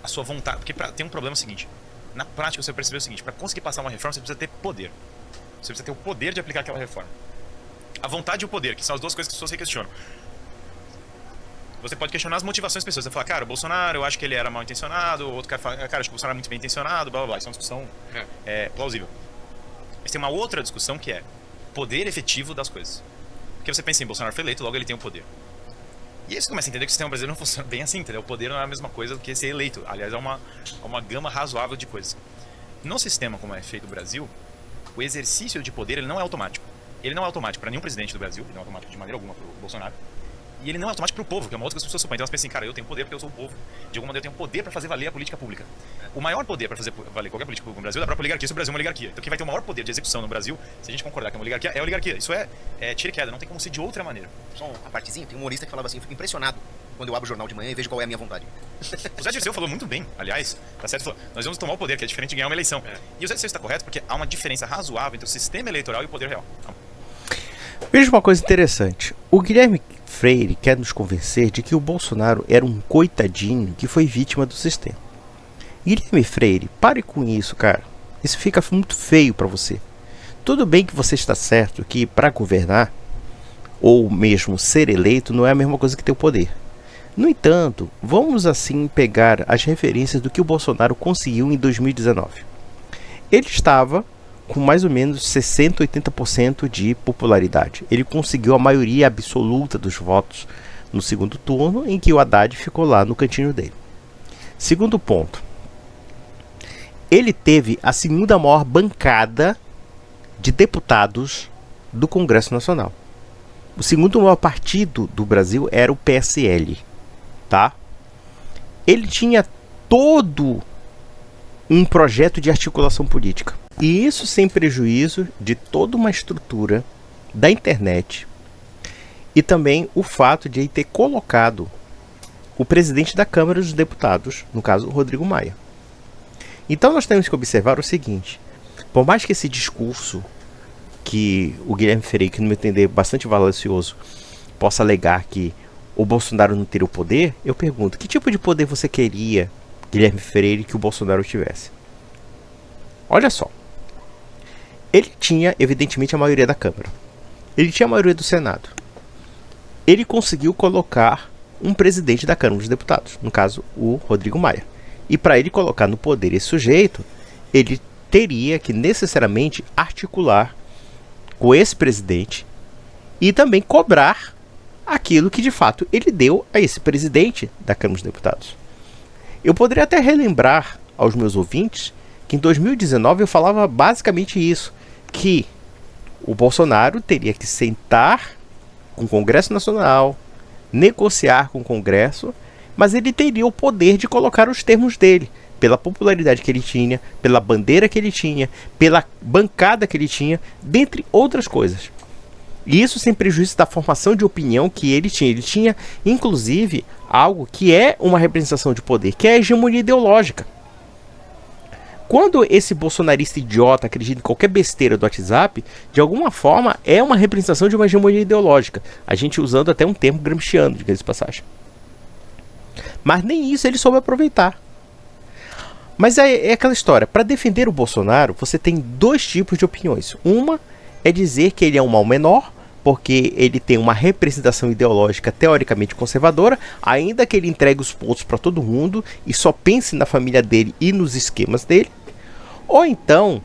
sua vontade, porque tem um problema seguinte, na prática você percebeu o seguinte, para conseguir passar uma reforma você precisa ter poder. Você precisa ter o poder de aplicar aquela reforma. A vontade e o poder, que são as duas coisas que as pessoas se questionam. Você pode questionar as motivações das pessoas. Você fala, cara, o Bolsonaro, eu acho que ele era mal intencionado. O outro cara fala, cara, acho que o Bolsonaro é muito bem intencionado, blá blá blá. Isso é uma discussão plausível. Mas tem uma outra discussão que é poder efetivo das coisas. Porque você pensa em Bolsonaro foi eleito, logo ele tem o poder. E aí você começa a entender que o sistema brasileiro não funciona bem assim, entendeu? O poder não é a mesma coisa do que ser eleito. Aliás, é uma gama razoável de coisas. No sistema como é feito no Brasil, o exercício de poder ele não é automático. Ele não é automático para nenhum presidente do Brasil, ele não é automático de maneira alguma para o Bolsonaro. E ele não é automático para o povo, que é uma outra coisa que as pessoas supõem. Então elas pensam assim, cara, eu tenho poder porque eu sou o povo. De alguma maneira eu tenho poder para fazer valer a política pública. O maior poder para fazer valer qualquer política pública no Brasil é da própria oligarquia, se o Brasil é uma oligarquia. Então quem vai ter o maior poder de execução no Brasil, se a gente concordar que é uma oligarquia, é a oligarquia. Isso é tira e queda, não tem como ser de outra maneira. Só uma partezinha, tem um humorista que falava assim, eu fico impressionado quando eu abro o jornal de manhã e vejo qual é a minha vontade. O Zé Dirceu falou muito bem, aliás, tá certo? Falou, nós vamos tomar o poder, que é diferente de ganhar uma eleição. E o Zé Dirceu está correto porque há uma diferença razoável entre o sistema eleitoral e o poder real. Veja uma coisa interessante. O Guilherme Freire quer nos convencer de que o Bolsonaro era um coitadinho que foi vítima do sistema. Guilherme Freire, pare com isso, cara. Isso fica muito feio para você. Tudo bem que você está certo que para governar, ou mesmo ser eleito, não é a mesma coisa que ter o poder. No entanto, vamos assim pegar as referências do que o Bolsonaro conseguiu em 2019. Ele estava com mais ou menos 60, 80% de popularidade. Ele conseguiu a maioria absoluta dos votos no segundo turno, em que o Haddad ficou lá no cantinho dele. Segundo ponto, ele teve a segunda maior bancada de deputados do Congresso Nacional. O segundo maior partido do Brasil era o PSL, tá? Ele tinha todo um projeto de articulação política. E isso sem prejuízo de toda uma estrutura da internet e também o fato de ele ter colocado o presidente da Câmara dos Deputados, no caso, o Rodrigo Maia. Então nós temos que observar o seguinte, por mais que esse discurso que o Guilherme Freire, que no meu entender é bastante falacioso, possa alegar que o Bolsonaro não teria o poder, eu pergunto, que tipo de poder você queria, Guilherme Freire, que o Bolsonaro tivesse? Olha só. Ele tinha, evidentemente, a maioria da Câmara. Ele tinha a maioria do Senado. Ele conseguiu colocar um presidente da Câmara dos Deputados, no caso, o Rodrigo Maia. E para ele colocar no poder esse sujeito, ele teria que necessariamente articular com esse presidente e também cobrar aquilo que de fato ele deu a esse presidente da Câmara dos Deputados. Eu poderia até relembrar aos meus ouvintes que em 2019 eu falava basicamente isso, que o Bolsonaro teria que sentar com o Congresso Nacional, negociar com o Congresso, mas ele teria o poder de colocar os termos dele, pela popularidade que ele tinha, pela bandeira que ele tinha, pela bancada que ele tinha, dentre outras coisas. E isso sem prejuízo da formação de opinião que ele tinha. Ele tinha, inclusive, algo que é uma representação de poder, que é a hegemonia ideológica. Quando esse bolsonarista idiota acredita em qualquer besteira do WhatsApp, de alguma forma é uma representação de uma hegemonia ideológica. A gente usando até um termo gramsciano, diga-se de passagem. Mas nem isso ele soube aproveitar. Mas é aquela história, para defender o Bolsonaro, você tem dois tipos de opiniões. Uma é dizer que ele é um mal menor, porque ele tem uma representação ideológica teoricamente conservadora, ainda que ele entregue os pontos para todo mundo e só pense na família dele e nos esquemas dele. Ou então,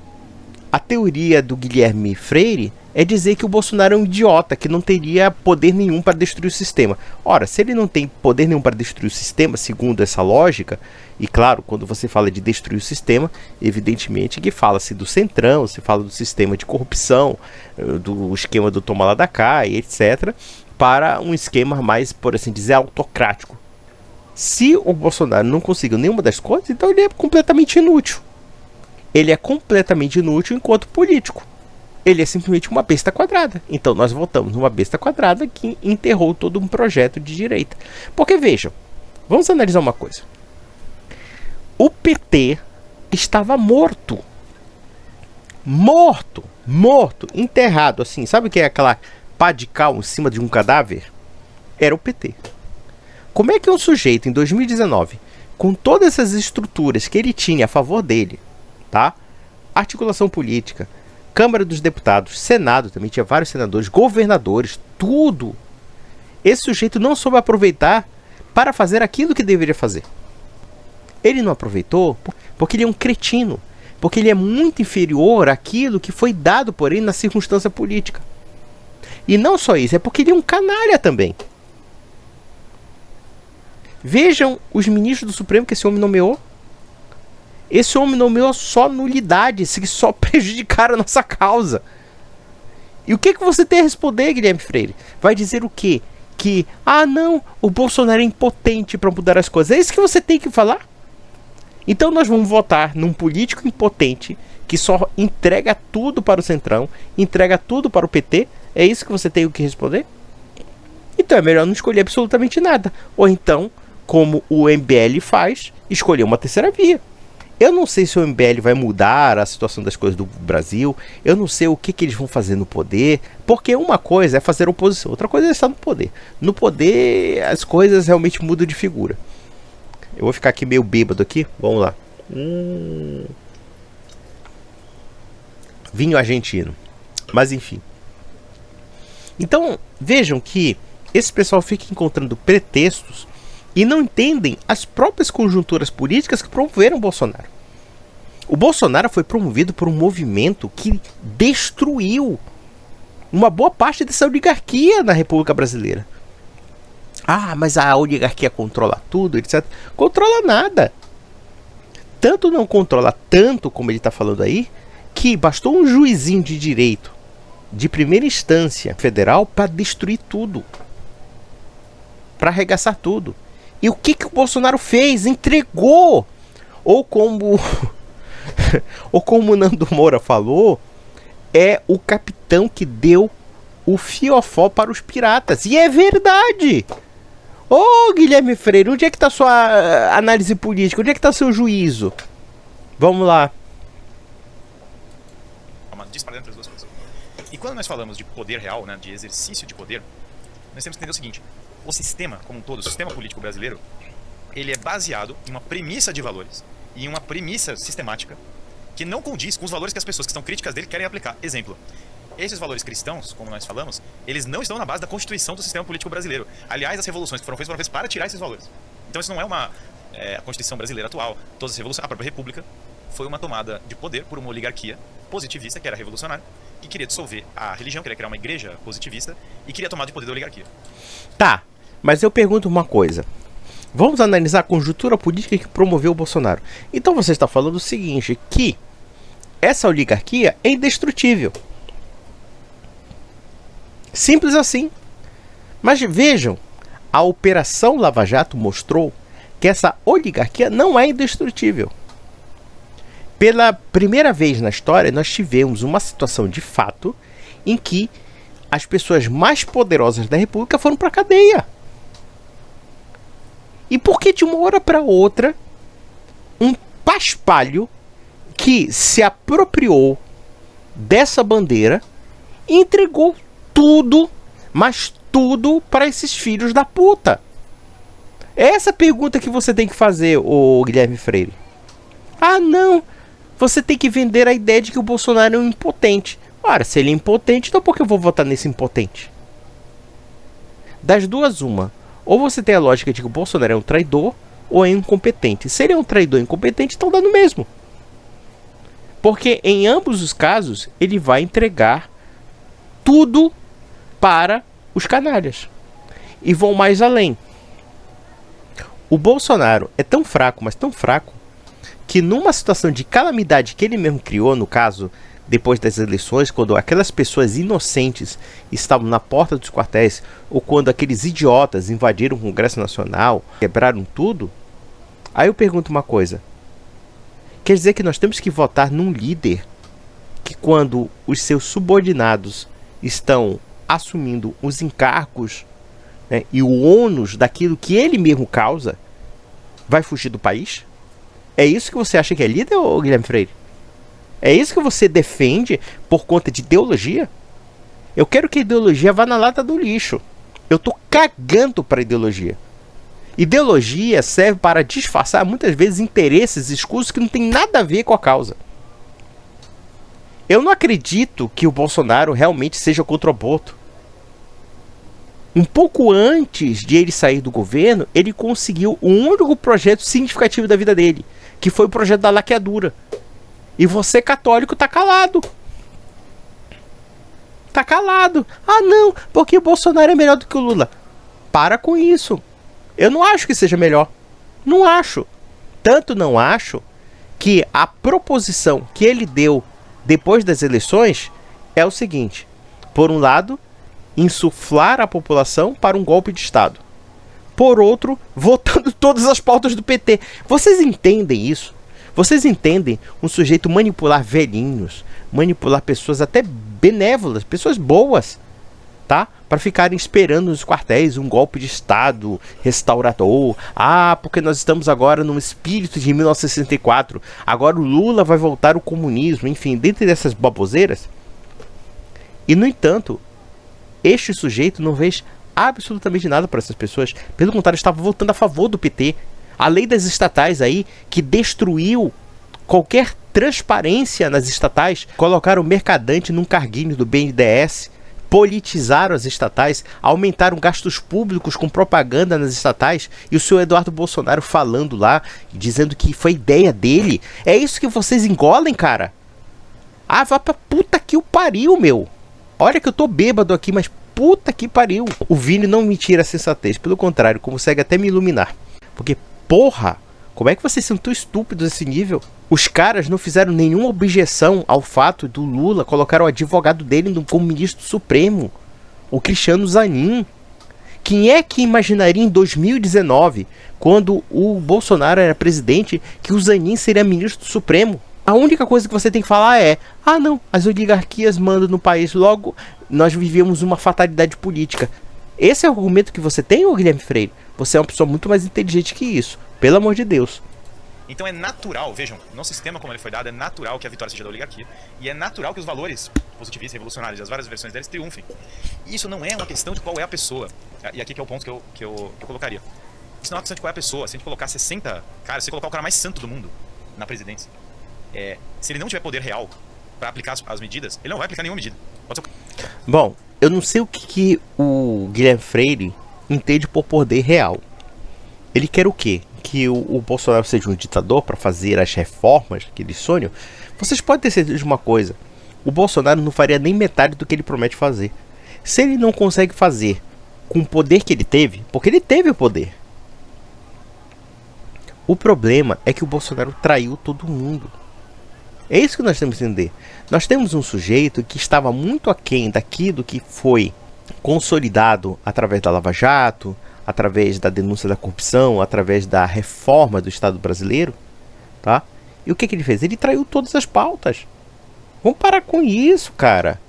a teoria do Guilherme Freire é dizer que o Bolsonaro é um idiota, que não teria poder nenhum para destruir o sistema. Ora, se ele não tem poder nenhum para destruir o sistema, segundo essa lógica, e claro, quando você fala de destruir o sistema, evidentemente que fala-se do centrão, se fala do sistema de corrupção, do esquema do toma lá da cá, e etc., para um esquema mais, por assim dizer, autocrático. Se o Bolsonaro não conseguiu nenhuma das coisas, então ele é completamente inútil. Ele é completamente inútil enquanto político. Ele é simplesmente uma besta quadrada. Então nós voltamos numa besta quadrada que enterrou todo um projeto de direita. Porque vejam, vamos analisar uma coisa. O PT estava morto. Morto, enterrado assim. Sabe o que é aquela pá de cal em cima de um cadáver? era o PT. Como é que um sujeito em 2019, com todas essas estruturas que ele tinha a favor dele, tá? Articulação política, Câmara dos Deputados, Senado, também tinha vários senadores, governadores, tudo. Esse sujeito não soube aproveitar para fazer aquilo que deveria fazer. Ele não aproveitou porque ele é um cretino, porque ele é muito inferior àquilo que foi dado por ele na circunstância política. E não só isso, é porque ele é um canalha também. Vejam os ministros do Supremo que esse homem nomeou. Esse homem nomeou só nulidades que só prejudicaram a nossa causa. E o que você tem a responder, Guilherme Freire? Vai dizer o quê? Que, não, o Bolsonaro é impotente para mudar as coisas. É isso que você tem que falar? Então nós vamos votar num político impotente que só entrega tudo para o Centrão, entrega tudo para o PT? É isso que você tem que responder? Então é melhor não escolher absolutamente nada. Ou então, como o MBL faz, escolher uma terceira via. Eu não sei se o MBL vai mudar a situação das coisas do Brasil. Eu não sei o que eles vão fazer no poder. Porque uma coisa é fazer oposição, outra coisa é estar no poder. No poder, as coisas realmente mudam de figura. Eu vou ficar aqui meio bêbado aqui. Vamos lá. Vinho argentino. Mas enfim. Então, vejam que esse pessoal fica encontrando pretextos e não entendem as próprias conjunturas políticas que promoveram o Bolsonaro. O Bolsonaro foi promovido por um movimento que destruiu uma boa parte dessa oligarquia na República Brasileira. Mas a oligarquia controla tudo, etc. Controla nada. Tanto não controla tanto, como ele está falando aí, que bastou um juizinho de direito de primeira instância federal para destruir tudo. Para arregaçar tudo. E o que o Bolsonaro fez? Entregou! Ou como o Nando Moura falou, é o capitão que deu o fiofó para os piratas. E é verdade! Guilherme Freire, onde é que está sua análise política? Onde é que está seu juízo? Vamos lá. Disparando entre as duas coisas. E quando nós falamos de poder real, né, de exercício de poder, nós temos que entender o seguinte: o sistema como um todo, o sistema político brasileiro, ele é baseado em uma premissa de valores e em uma premissa sistemática que não condiz com os valores que as pessoas que são críticas dele querem aplicar. Exemplo, esses valores cristãos, como nós falamos, eles não estão na base da constituição do sistema político brasileiro. Aliás, as revoluções que foram feitas para tirar esses valores. Então isso não é a Constituição brasileira atual. Todas as revoluções, a própria República foi uma tomada de poder por uma oligarquia positivista, que era revolucionária, que queria dissolver a religião, queria criar uma igreja positivista e queria tomar de poder da oligarquia. Tá, mas eu pergunto uma coisa. Vamos analisar a conjuntura política que promoveu o Bolsonaro. Então você está falando o seguinte, que essa oligarquia é indestrutível. Simples assim. Mas vejam, a Operação Lava Jato mostrou que essa oligarquia não é indestrutível. Pela primeira vez na história, nós tivemos uma situação de fato em que as pessoas mais poderosas da República foram para a cadeia. E por que de uma hora para outra, um paspalho que se apropriou dessa bandeira e entregou tudo, mas tudo para esses filhos da puta? É essa pergunta que você tem que fazer, ô Guilherme Freire. Não, você tem que vender a ideia de que o Bolsonaro é um impotente. Ora, se ele é impotente, então por que eu vou votar nesse impotente? Das duas, uma. Ou você tem a lógica de que o Bolsonaro é um traidor ou é incompetente. Se ele é um traidor incompetente, então dá no mesmo. Porque em ambos os casos, ele vai entregar tudo para os canalhas. E vão mais além. O Bolsonaro é tão fraco, mas tão fraco, que numa situação de calamidade que ele mesmo criou, no caso, depois das eleições, quando aquelas pessoas inocentes estavam na porta dos quartéis, ou quando aqueles idiotas invadiram o Congresso Nacional, quebraram tudo, aí eu pergunto uma coisa. Quer dizer que nós temos que votar num líder que, quando os seus subordinados estão assumindo os encargos, né, e o ônus daquilo que ele mesmo causa, vai fugir do país? É isso que você acha que é líder, ou Guilherme Freire? É isso que você defende por conta de ideologia? Eu quero que a ideologia vá na lata do lixo. Eu tô cagando para ideologia. Ideologia serve para disfarçar muitas vezes interesses escusos que não tem nada a ver com a causa. Eu não acredito que o Bolsonaro realmente seja contra o aborto. Um pouco antes de ele sair do governo, ele conseguiu o único projeto significativo da vida dele, que foi o projeto da laqueadura. E você, católico, tá calado. Tá calado. Ah, não, porque o Bolsonaro é melhor do que o Lula. Para com isso. Eu não acho que seja melhor. Não acho. Tanto não acho que a proposição que ele deu depois das eleições é o seguinte: por um lado, insuflar a população para um golpe de Estado. Por outro, votando todas as pautas do PT. Vocês entendem isso? Vocês entendem um sujeito manipular velhinhos, manipular pessoas até benévolas, pessoas boas, tá? Para ficarem esperando nos quartéis um golpe de Estado restaurador. Ah, porque nós estamos agora num espírito de 1964. Agora o Lula vai voltar ao comunismo. Enfim, dentro dessas baboseiras. E, no entanto, este sujeito não fez absolutamente nada para essas pessoas. Pelo contrário, estava votando a favor do PT. A lei das estatais aí, que destruiu qualquer transparência nas estatais, colocaram o mercadante num carguinho do BNDES, politizaram as estatais, aumentaram gastos públicos com propaganda nas estatais, e o senhor Eduardo Bolsonaro falando lá, dizendo que foi ideia dele. É isso que vocês engolem, cara? Ah, vá pra puta que o pariu, meu. Olha que eu tô bêbado aqui, mas puta que pariu. O Vini não me tira a sensatez, pelo contrário, consegue até me iluminar. Porque, porra, como é que vocês são tão estúpidos a esse nível? Os caras não fizeram nenhuma objeção ao fato do Lula colocar o advogado dele como ministro supremo, o Cristiano Zanin. Quem é que imaginaria em 2019, quando o Bolsonaro era presidente, que o Zanin seria ministro supremo? A única coisa que você tem que falar é: ah não, as oligarquias mandam no país, logo nós vivemos uma fatalidade política. Esse é o argumento que você tem, ô Guilherme Freire? Você é uma pessoa muito mais inteligente que isso, pelo amor de Deus. Então é natural, vejam, no sistema como ele foi dado, é natural que a vitória seja da oligarquia. E é natural que os valores positivistas, revolucionários, as várias versões deles triunfem. E isso não é uma questão de qual é a pessoa. E aqui que é o ponto que eu colocaria. Isso não é uma questão de qual é a pessoa. Se a gente colocar 60 caras, se colocar o cara mais santo do mundo na presidência, se ele não tiver poder real para aplicar as medidas, ele não vai aplicar nenhuma medida. Bom, eu não sei o que o Guilherme Freire entende por poder real. Ele quer o quê? Que o Bolsonaro seja um ditador para fazer as reformas que eles sonham? Vocês podem ter certeza de uma coisa: o Bolsonaro não faria nem metade do que ele promete fazer. Se ele não consegue fazer com o poder que ele teve, porque ele teve o poder. O problema é que o Bolsonaro traiu todo mundo. É isso que nós temos que entender. Nós temos um sujeito que estava muito aquém daquilo que foi consolidado através da Lava Jato, através da denúncia da corrupção, através da reforma do Estado brasileiro, tá? E o que ele fez? Ele traiu todas as pautas. Vamos parar com isso, cara.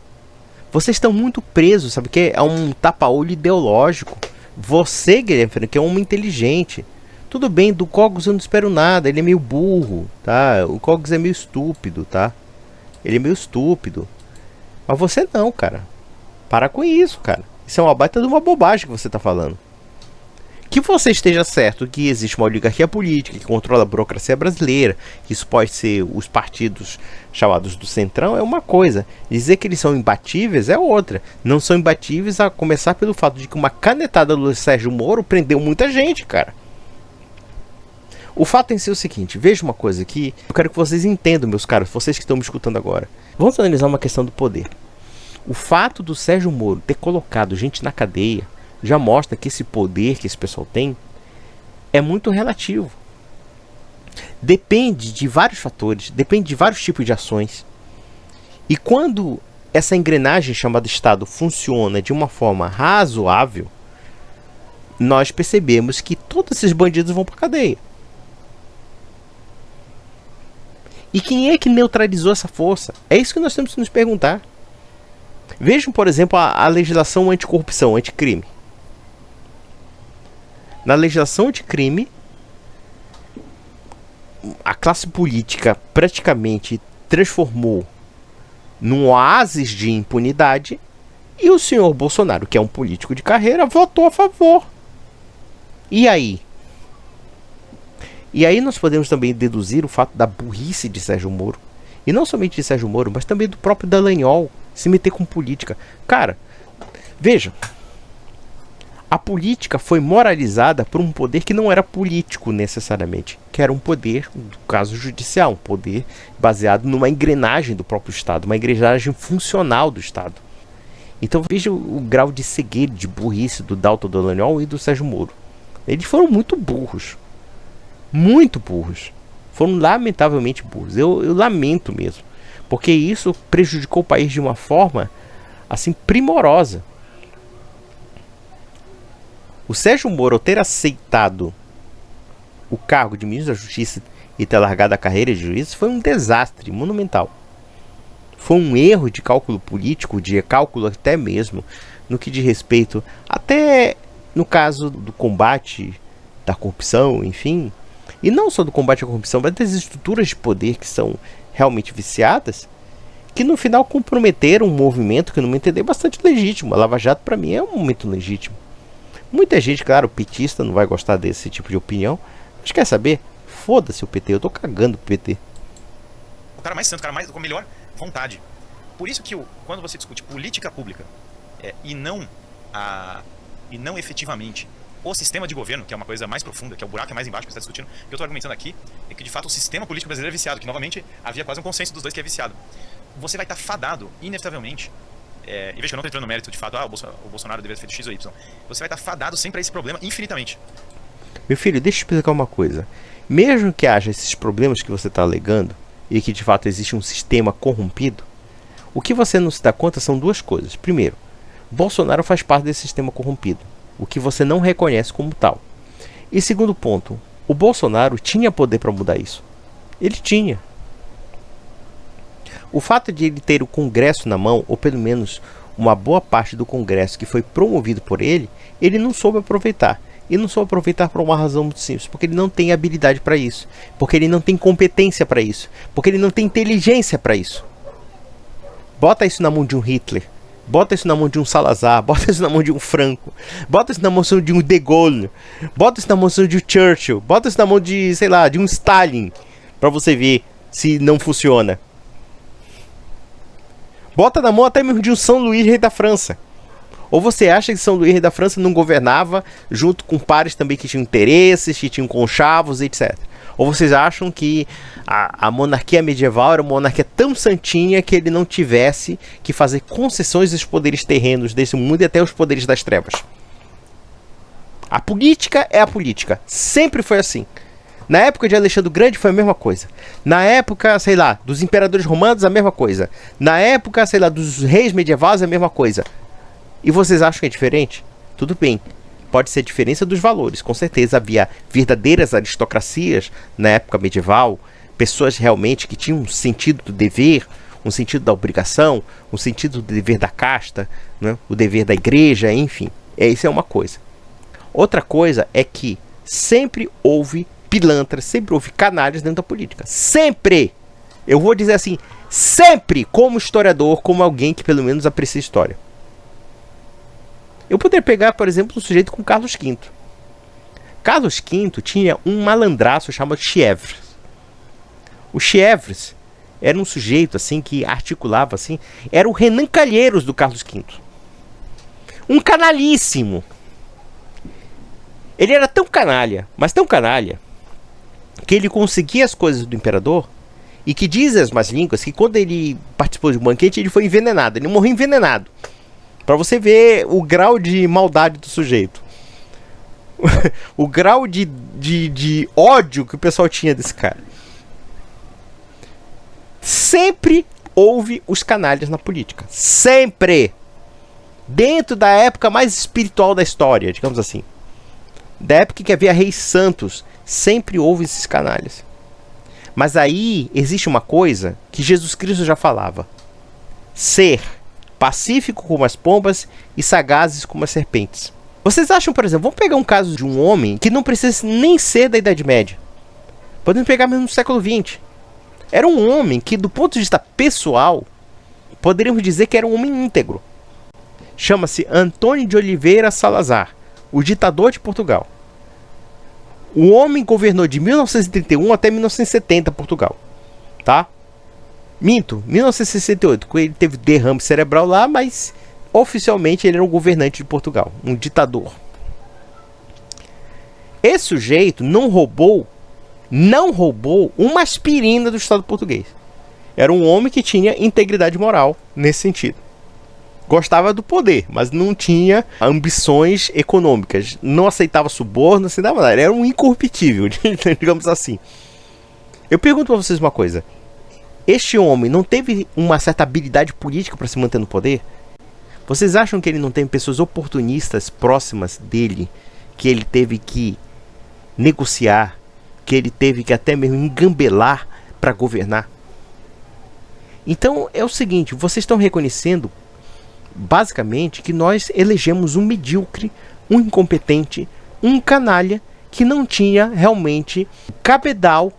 Vocês estão muito presos, sabe o que? É um tapa-olho ideológico. Você, Guilherme, que é um homem inteligente. Tudo bem, do Cogos eu não espero nada, ele é meio burro, tá? O Cogos é meio estúpido, tá? Ele é meio estúpido. Mas você não, cara. Para com isso, cara. Isso é uma baita de uma bobagem que você tá falando. Que você esteja certo que existe uma oligarquia política que controla a burocracia brasileira, que isso pode ser os partidos chamados do Centrão, é uma coisa. Dizer que eles são imbatíveis é outra. Não são imbatíveis a começar pelo fato de que uma canetada do Sérgio Moro prendeu muita gente, cara. O fato em si é o seguinte: veja uma coisa aqui, eu quero que vocês entendam, meus caros, vocês que estão me escutando agora. Vamos analisar uma questão do poder. O fato do Sérgio Moro ter colocado gente na cadeia já mostra que esse poder que esse pessoal tem é muito relativo. Depende de vários fatores, depende de vários tipos de ações. E quando essa engrenagem chamada Estado funciona de uma forma razoável, nós percebemos que todos esses bandidos vão para cadeia. E quem é que neutralizou essa força? É isso que nós temos que nos perguntar. Vejam, por exemplo, a legislação anticorrupção, anticrime. Na legislação anticrime, a classe política praticamente transformou num oásis de impunidade E o senhor Bolsonaro, que é um político de carreira, votou a favor. E aí? E aí nós podemos também deduzir o fato da burrice de Sérgio Moro. E não somente de Sérgio Moro, mas também do próprio Dallagnol se meter com política. Cara, veja. A política foi moralizada por um poder que não era político necessariamente. Que era um poder, no caso judicial, um poder baseado numa engrenagem do próprio Estado. Uma engrenagem funcional do Estado. Então veja o grau de cegueira, de burrice do Dalton Dallagnol e do Sérgio Moro. Eles foram muito burros. Muito burros. Foram lamentavelmente burros. Eu lamento mesmo. Porque isso prejudicou o país de uma forma assim primorosa. O Sérgio Moro ter aceitado o cargo de ministro da Justiça e ter largado a carreira de juiz foi um desastre monumental. Foi um erro de cálculo político, de cálculo até mesmo no que diz respeito, até no caso do combate da corrupção, enfim. E não só do combate à corrupção, mas das estruturas de poder que são realmente viciadas, que no final comprometeram um movimento que, no meu entender, é bastante legítimo. A Lava Jato, para mim, é um momento legítimo. Muita gente, claro, petista, não vai gostar desse tipo de opinião, mas quer saber? Foda-se o PT, eu tô cagando pro PT. O cara mais santo, o cara mais com a melhor vontade. Por isso que quando você discute política pública e não efetivamente o sistema de governo, que é uma coisa mais profunda, que é o buraco mais embaixo que você está discutindo, o que eu estou argumentando aqui é que de fato o sistema político brasileiro é viciado, que novamente havia quase um consenso dos dois que é viciado. Você vai estar fadado, inevitavelmente, e veja que eu não estou entrando no mérito de fato, o Bolsonaro deveria ter feito X ou Y. Você vai estar fadado sempre a esse problema infinitamente. Meu filho, deixa eu explicar uma coisa. Mesmo que haja esses problemas que você está alegando, e que de fato existe um sistema corrompido, o que você não se dá conta são duas coisas. Primeiro, Bolsonaro faz parte desse sistema corrompido, o que você não reconhece como tal. E segundo ponto, o Bolsonaro tinha poder para mudar isso. Ele tinha. O fato de ele ter o Congresso na mão, ou pelo menos uma boa parte do Congresso que foi promovido por ele, ele não soube aproveitar. E não soube aproveitar por uma razão muito simples, porque ele não tem habilidade para isso, porque ele não tem competência para isso, porque ele não tem inteligência para isso. Bota isso na mão de um Hitler, bota isso na mão de um Salazar, bota isso na mão de um Franco, bota isso na mão de um De Gaulle, bota isso na mão de um Churchill, bota isso na mão de, sei lá, de um Stalin, para você ver se não funciona. Bota na mão até mesmo de um São Luís, rei da França. Ou você acha que São Luís, rei da França, não governava junto com pares também que tinham interesses, que tinham conchavos, etc. Ou vocês acham que a monarquia medieval era uma monarquia tão santinha que ele não tivesse que fazer concessões aos poderes terrenos desse mundo e até aos poderes das trevas? A política é a política. Sempre foi assim. Na época de Alexandre o Grande foi a mesma coisa. Na época, sei lá, dos imperadores romanos, a mesma coisa. Na época, sei lá, dos reis medievais, a mesma coisa. E vocês acham que é diferente? Tudo bem. Pode ser diferença dos valores. Com certeza havia verdadeiras aristocracias na época medieval. Pessoas realmente que tinham um sentido do dever, um sentido da obrigação, um sentido do dever da casta, né? O dever da igreja, enfim. Isso é uma coisa. Outra coisa é que sempre houve pilantras, sempre houve canalhas dentro da política. Sempre! Eu vou dizer assim, sempre, como historiador, como alguém que pelo menos aprecia história. Eu poderia pegar, por exemplo, um sujeito como Carlos V. Carlos V tinha um malandraço chamado Chievres. O Chievres era um sujeito assim que articulava assim, era o Renan Calheiros do Carlos V. Um canalíssimo. Ele era tão canalha, mas tão canalha, que ele conseguia as coisas do imperador e que dizem as más línguas que quando ele participou de um banquete ele foi envenenado, ele morreu envenenado. Para você ver o grau de maldade do sujeito. O grau de ódio que o pessoal tinha desse cara. Sempre houve os canalhas na política. Sempre. Dentro da época mais espiritual da história, digamos assim. Da época que havia reis santos, sempre houve esses canalhas. Mas aí existe uma coisa que Jesus Cristo já falava. Ser pacífico como as pombas e sagazes como as serpentes. Vocês acham, por exemplo, vamos pegar um caso de um homem que não precisa nem ser da Idade Média. Podemos pegar mesmo no século XX. Era um homem que, do ponto de vista pessoal, poderíamos dizer que era um homem íntegro. chama-se Antônio de Oliveira Salazar, o ditador de Portugal. O homem governou de 1931 até 1970 Portugal, tá? Minto, 1968, quando ele teve derrame cerebral lá, mas oficialmente ele era um governante de Portugal, um ditador. Esse sujeito não roubou uma aspirina do Estado português. Era um homem que tinha integridade moral nesse sentido. Gostava do poder, mas não tinha ambições econômicas. Não aceitava suborno, não aceitava nada. Era um incorruptível, digamos assim. Eu pergunto para vocês uma coisa. Este homem não teve uma certa habilidade política para se manter no poder? Vocês acham que ele não tem pessoas oportunistas próximas dele, que ele teve que negociar, que ele teve que até mesmo engambelar para governar? Então é o seguinte, vocês estão reconhecendo basicamente que nós elegemos um medíocre, um incompetente, um canalha que não tinha realmente cabedal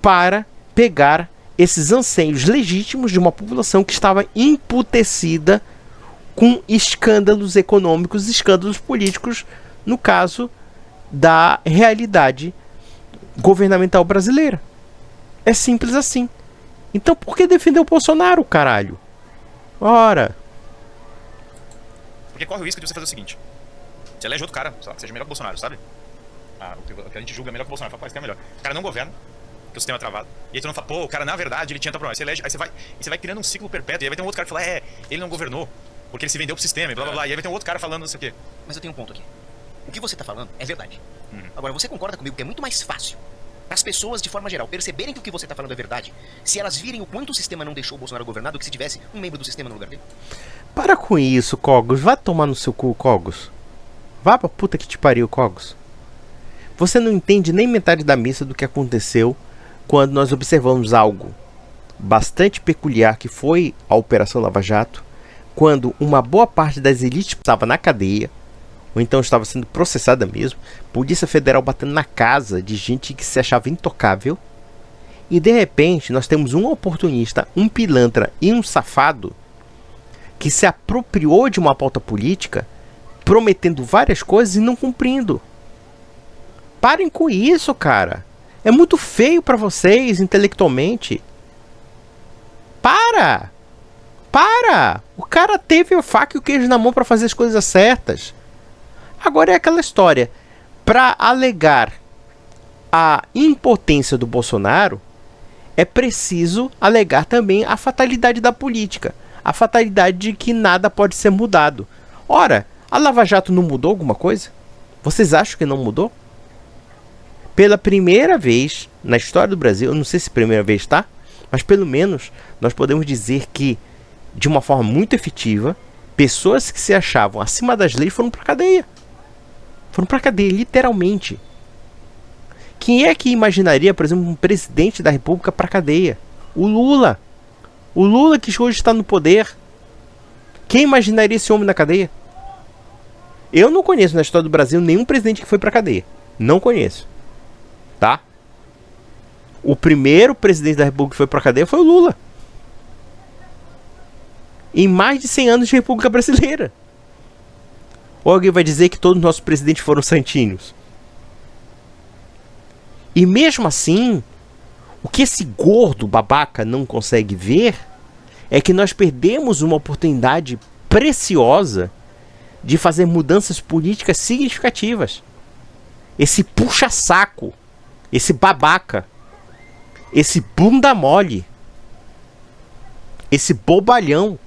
para pegar esses anseios legítimos de uma população que estava emputecida com escândalos econômicos, escândalos políticos, no caso da realidade governamental brasileira. É simples assim. Então por que defender o Bolsonaro, caralho? Ora. Porque corre o risco de você fazer o seguinte. Você elege outro cara, sei lá, que seja melhor que o Bolsonaro, sabe? O que a gente julga é melhor que o Bolsonaro. Fala, pô, esse cara é melhor. O cara não governa, porque o sistema é travado. E aí tu não fala, pô, o cara na verdade ele tinha tal problema. Você elege, aí você vai criando um ciclo perpétuo. E aí vai ter um outro cara que fala, ele não governou, porque ele se vendeu pro sistema e blá blá blá. E aí vai ter um outro cara falando não sei o quê. Mas eu tenho um ponto aqui. O que você tá falando é verdade. Agora, você concorda comigo que é muito mais fácil para as pessoas, de forma geral, perceberem que o que você tá falando é verdade, se elas virem o quanto o sistema não deixou o Bolsonaro governar, do que se tivesse um membro do sistema no lugar dele? Para com isso, Cogos. Vá tomar no seu cu, Cogos. Vá pra puta que te pariu, Cogos. Você não entende nem metade da missa do que aconteceu quando nós observamos algo bastante peculiar, que foi a Operação Lava Jato, quando uma boa parte das elites estava na cadeia, ou então estava sendo processada mesmo, Polícia Federal batendo na casa de gente que se achava intocável, e de repente nós temos um oportunista, um pilantra e um safado que se apropriou de uma pauta política, prometendo várias coisas e não cumprindo. Parem com isso, cara. É muito feio pra vocês intelectualmente. Para! O cara teve a faca e o queijo na mão pra fazer as coisas certas. Agora é aquela história. Pra alegar a impotência do Bolsonaro, é preciso alegar também a fatalidade da política. A fatalidade de que nada pode ser mudado. Ora, a Lava Jato não mudou alguma coisa? Vocês acham que não mudou? Pela primeira vez na história do Brasil, eu não sei se primeira vez, tá? Mas pelo menos nós podemos dizer que, de uma forma muito efetiva, pessoas que se achavam acima das leis foram pra cadeia. Foram pra cadeia, literalmente. Quem é que imaginaria, por exemplo, um presidente da República pra cadeia? O Lula. O Lula que hoje está no poder. Quem imaginaria esse homem na cadeia? Eu não conheço na história do Brasil nenhum presidente que foi pra cadeia. Não conheço. Tá? O primeiro presidente da República que foi pra cadeia foi o Lula. Em mais de 100 anos de República Brasileira. Ou alguém vai dizer que todos os nossos presidentes foram santinhos? E mesmo assim, o que esse gordo babaca não consegue ver é que nós perdemos uma oportunidade preciosa de fazer mudanças políticas significativas. Esse puxa-saco, esse babaca, esse bunda mole, esse bobalhão.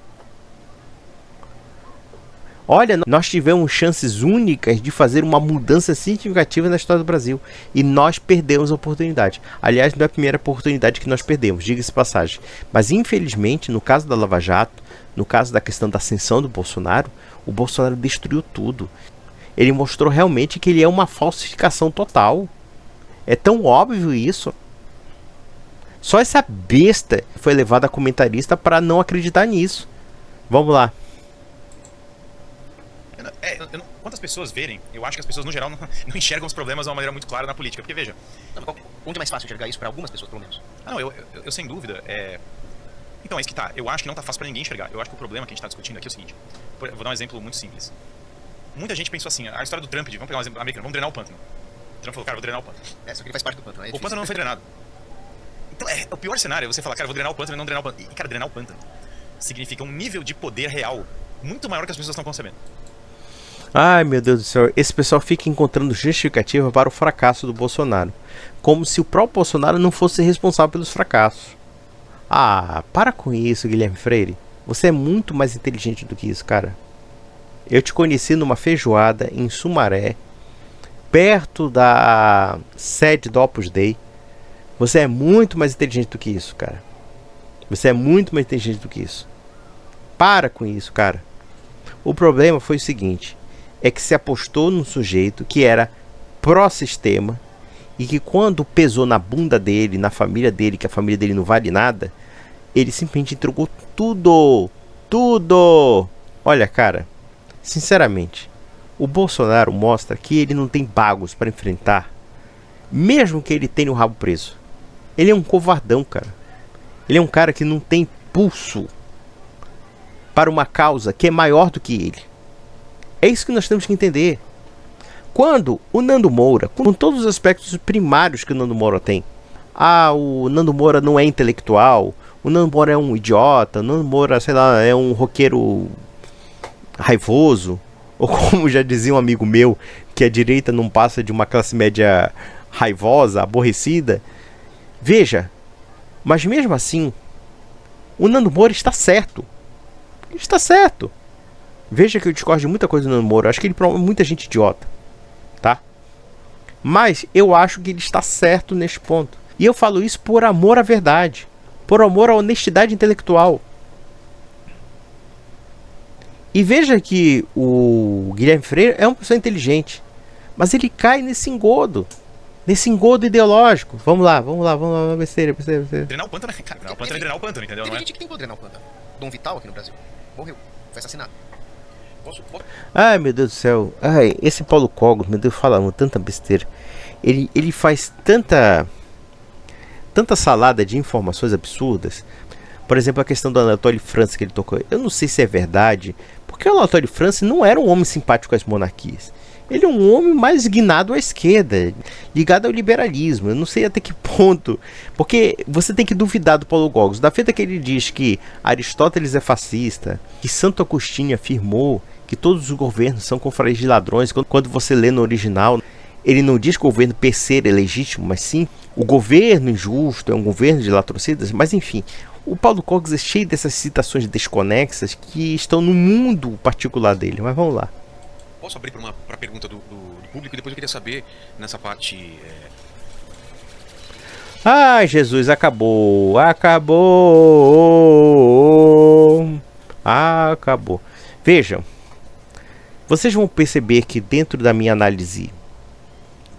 Olha, nós tivemos chances únicas de fazer uma mudança significativa na história do Brasil e nós perdemos a oportunidade. Aliás, não é a primeira oportunidade que nós perdemos, diga-se passagem. Mas infelizmente, no caso da Lava Jato, no caso da questão da ascensão do Bolsonaro, o Bolsonaro destruiu tudo. Ele mostrou realmente que ele é uma falsificação total. É tão óbvio isso. Só essa besta foi levada a comentarista para não acreditar nisso. Vamos lá. Quantas pessoas verem, eu acho que as pessoas no geral não enxergam os problemas de uma maneira muito clara na política. Porque veja. Onde é mais fácil enxergar isso para algumas pessoas, pelo menos? Não, eu sem dúvida. Então, é isso que tá. Eu acho que não tá fácil pra ninguém enxergar. Eu acho que o problema que a gente tá discutindo aqui é o seguinte. Vou dar um exemplo muito simples. Muita gente pensou assim, a história do Trump, vamos pegar um exemplo americano, vamos drenar o pântano. O Trump falou, cara, vou drenar o pântano. Só que ele faz parte do pântano. O pântano não foi drenado. Então, o pior cenário é você falar, cara, vou drenar o pântano e não drenar o pântano. E, cara, drenar o pântano significa um nível de poder real muito maior que as pessoas estão concebendo. Ai, meu Deus do céu, esse pessoal fica encontrando justificativa para o fracasso do Bolsonaro, como se o próprio Bolsonaro não fosse responsável pelos fracassos. Ah, para com isso, Guilherme Freire. Você é muito mais inteligente do que isso, cara. Eu te conheci numa feijoada em Sumaré, perto da sede do Opus Dei. Você é muito mais inteligente do que isso, cara. Você é muito mais inteligente do que isso. Para com isso, cara. O problema foi o seguinte, é que se apostou num sujeito que era pró-sistema e que quando pesou na bunda dele, na família dele, que a família dele não vale nada, ele simplesmente entregou tudo. Tudo! Olha, cara, sinceramente, o Bolsonaro mostra que ele não tem bagos para enfrentar, mesmo que ele tenha o rabo preso. Ele é um covardão, cara. Ele é um cara que não tem pulso para uma causa que é maior do que ele. É isso que nós temos que entender. Quando o Nando Moura, com todos os aspectos primários que o Nando Moura tem, o Nando Moura não é intelectual, o Nando Moura é um idiota, o Nando Moura, sei lá, é um roqueiro raivoso, ou como já dizia um amigo meu, que a direita não passa de uma classe média raivosa, aborrecida. Veja, mas mesmo assim, o Nando Moura está certo. Está certo. Veja que eu discordo de muita coisa do Nando Moura. Eu acho que ele promove muita gente idiota, tá? Mas eu acho que ele está certo neste ponto. E eu falo isso por amor à verdade, por amor à honestidade intelectual. E veja que o Guilherme Freire é uma pessoa inteligente, mas ele cai nesse engodo ideológico. Vamos lá, besteira. Drenar o pântano, cara, drenar o pântano é drenar o pântano, entendeu? Teve Não é? gente que tentou drenar o pântano. Dom Vital aqui no Brasil morreu, foi assassinado. Ai, meu Deus do céu. Ai, esse Paulo Cogos, meu Deus, falando tanta besteira. Ele faz tanta salada de informações absurdas. Por exemplo, a questão do Anatole France que ele tocou. Eu não sei se é verdade, porque o Anatole France não era um homem simpático às monarquias. Ele é um homem mais guinado à esquerda, ligado ao liberalismo. Eu não sei até que ponto. Porque você tem que duvidar do Paulo Cogos. Da feita que ele diz que Aristóteles é fascista, que Santo Agostinho afirmou que todos os governos são confrades de ladrões. Quando você lê no original, ele não diz que o governo PC é legítimo, mas sim o governo injusto é um governo de latrocidas. Mas enfim, o Paulo Cogos é cheio dessas citações desconexas que estão no mundo particular dele. Mas vamos lá. Posso abrir para a pergunta do público? E depois eu queria saber, nessa parte... Ai, Jesus, acabou. Vejam, vocês vão perceber que dentro da minha análise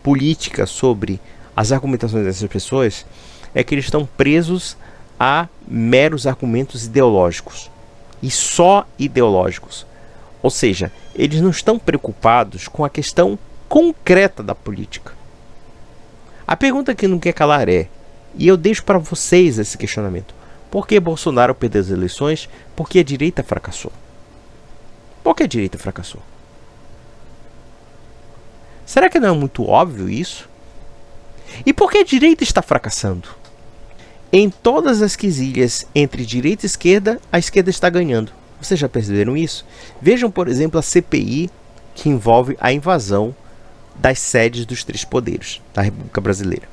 política sobre as argumentações dessas pessoas, é que eles estão presos a meros argumentos ideológicos. E só ideológicos. Ou seja, eles não estão preocupados com a questão concreta da política. A pergunta que não quer calar é, e eu deixo para vocês esse questionamento, por que Bolsonaro perdeu as eleições? Por que a direita fracassou? Por que a direita fracassou? Será que não é muito óbvio isso? E por que a direita está fracassando? Em todas as quesilhas entre direita e esquerda, a esquerda está ganhando. Vocês já perceberam isso? Vejam, por exemplo, a CPI que envolve a invasão das sedes dos três poderes da República Brasileira.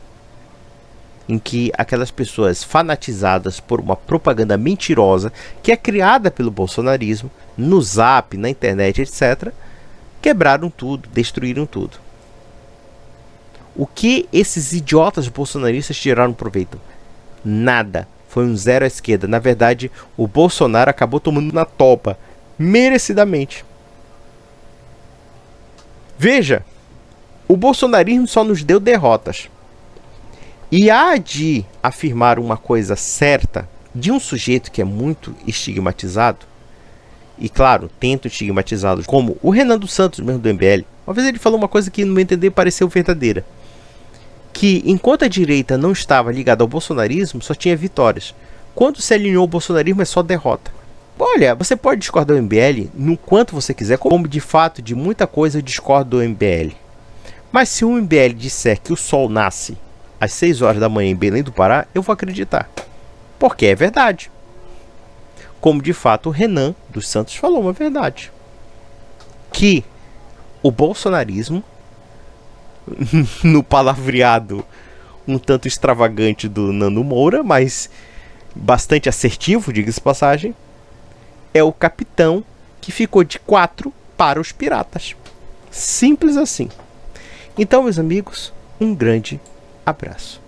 Em que aquelas pessoas fanatizadas por uma propaganda mentirosa que é criada pelo bolsonarismo, no Zap, na internet, etc., quebraram tudo, destruíram tudo. O que esses idiotas bolsonaristas tiraram proveito? Nada. Foi um zero à esquerda. Na verdade, o Bolsonaro acabou tomando na topa, merecidamente. Veja, o bolsonarismo só nos deu derrotas. E há de afirmar uma coisa certa de um sujeito que é muito estigmatizado, e claro, tento estigmatizá-los, como o Renan dos Santos, mesmo do MBL. Uma vez ele falou uma coisa que, no meu entender, pareceu verdadeira. Que enquanto a direita não estava ligada ao bolsonarismo, só tinha vitórias. Quando se alinhou ao bolsonarismo é só derrota. Olha, você pode discordar do MBL no quanto você quiser, como de fato de muita coisa eu discordo do MBL. Mas se o MBL disser que o sol nasce às 6 horas da manhã em Belém do Pará, eu vou acreditar. Porque é verdade. Como de fato o Renan dos Santos falou uma verdade. Que o bolsonarismo, no palavreado um tanto extravagante do Nando Moura, mas bastante assertivo, diga-se de passagem, é o capitão que ficou de 4 para os piratas. Simples assim. Então, meus amigos, um grande abraço.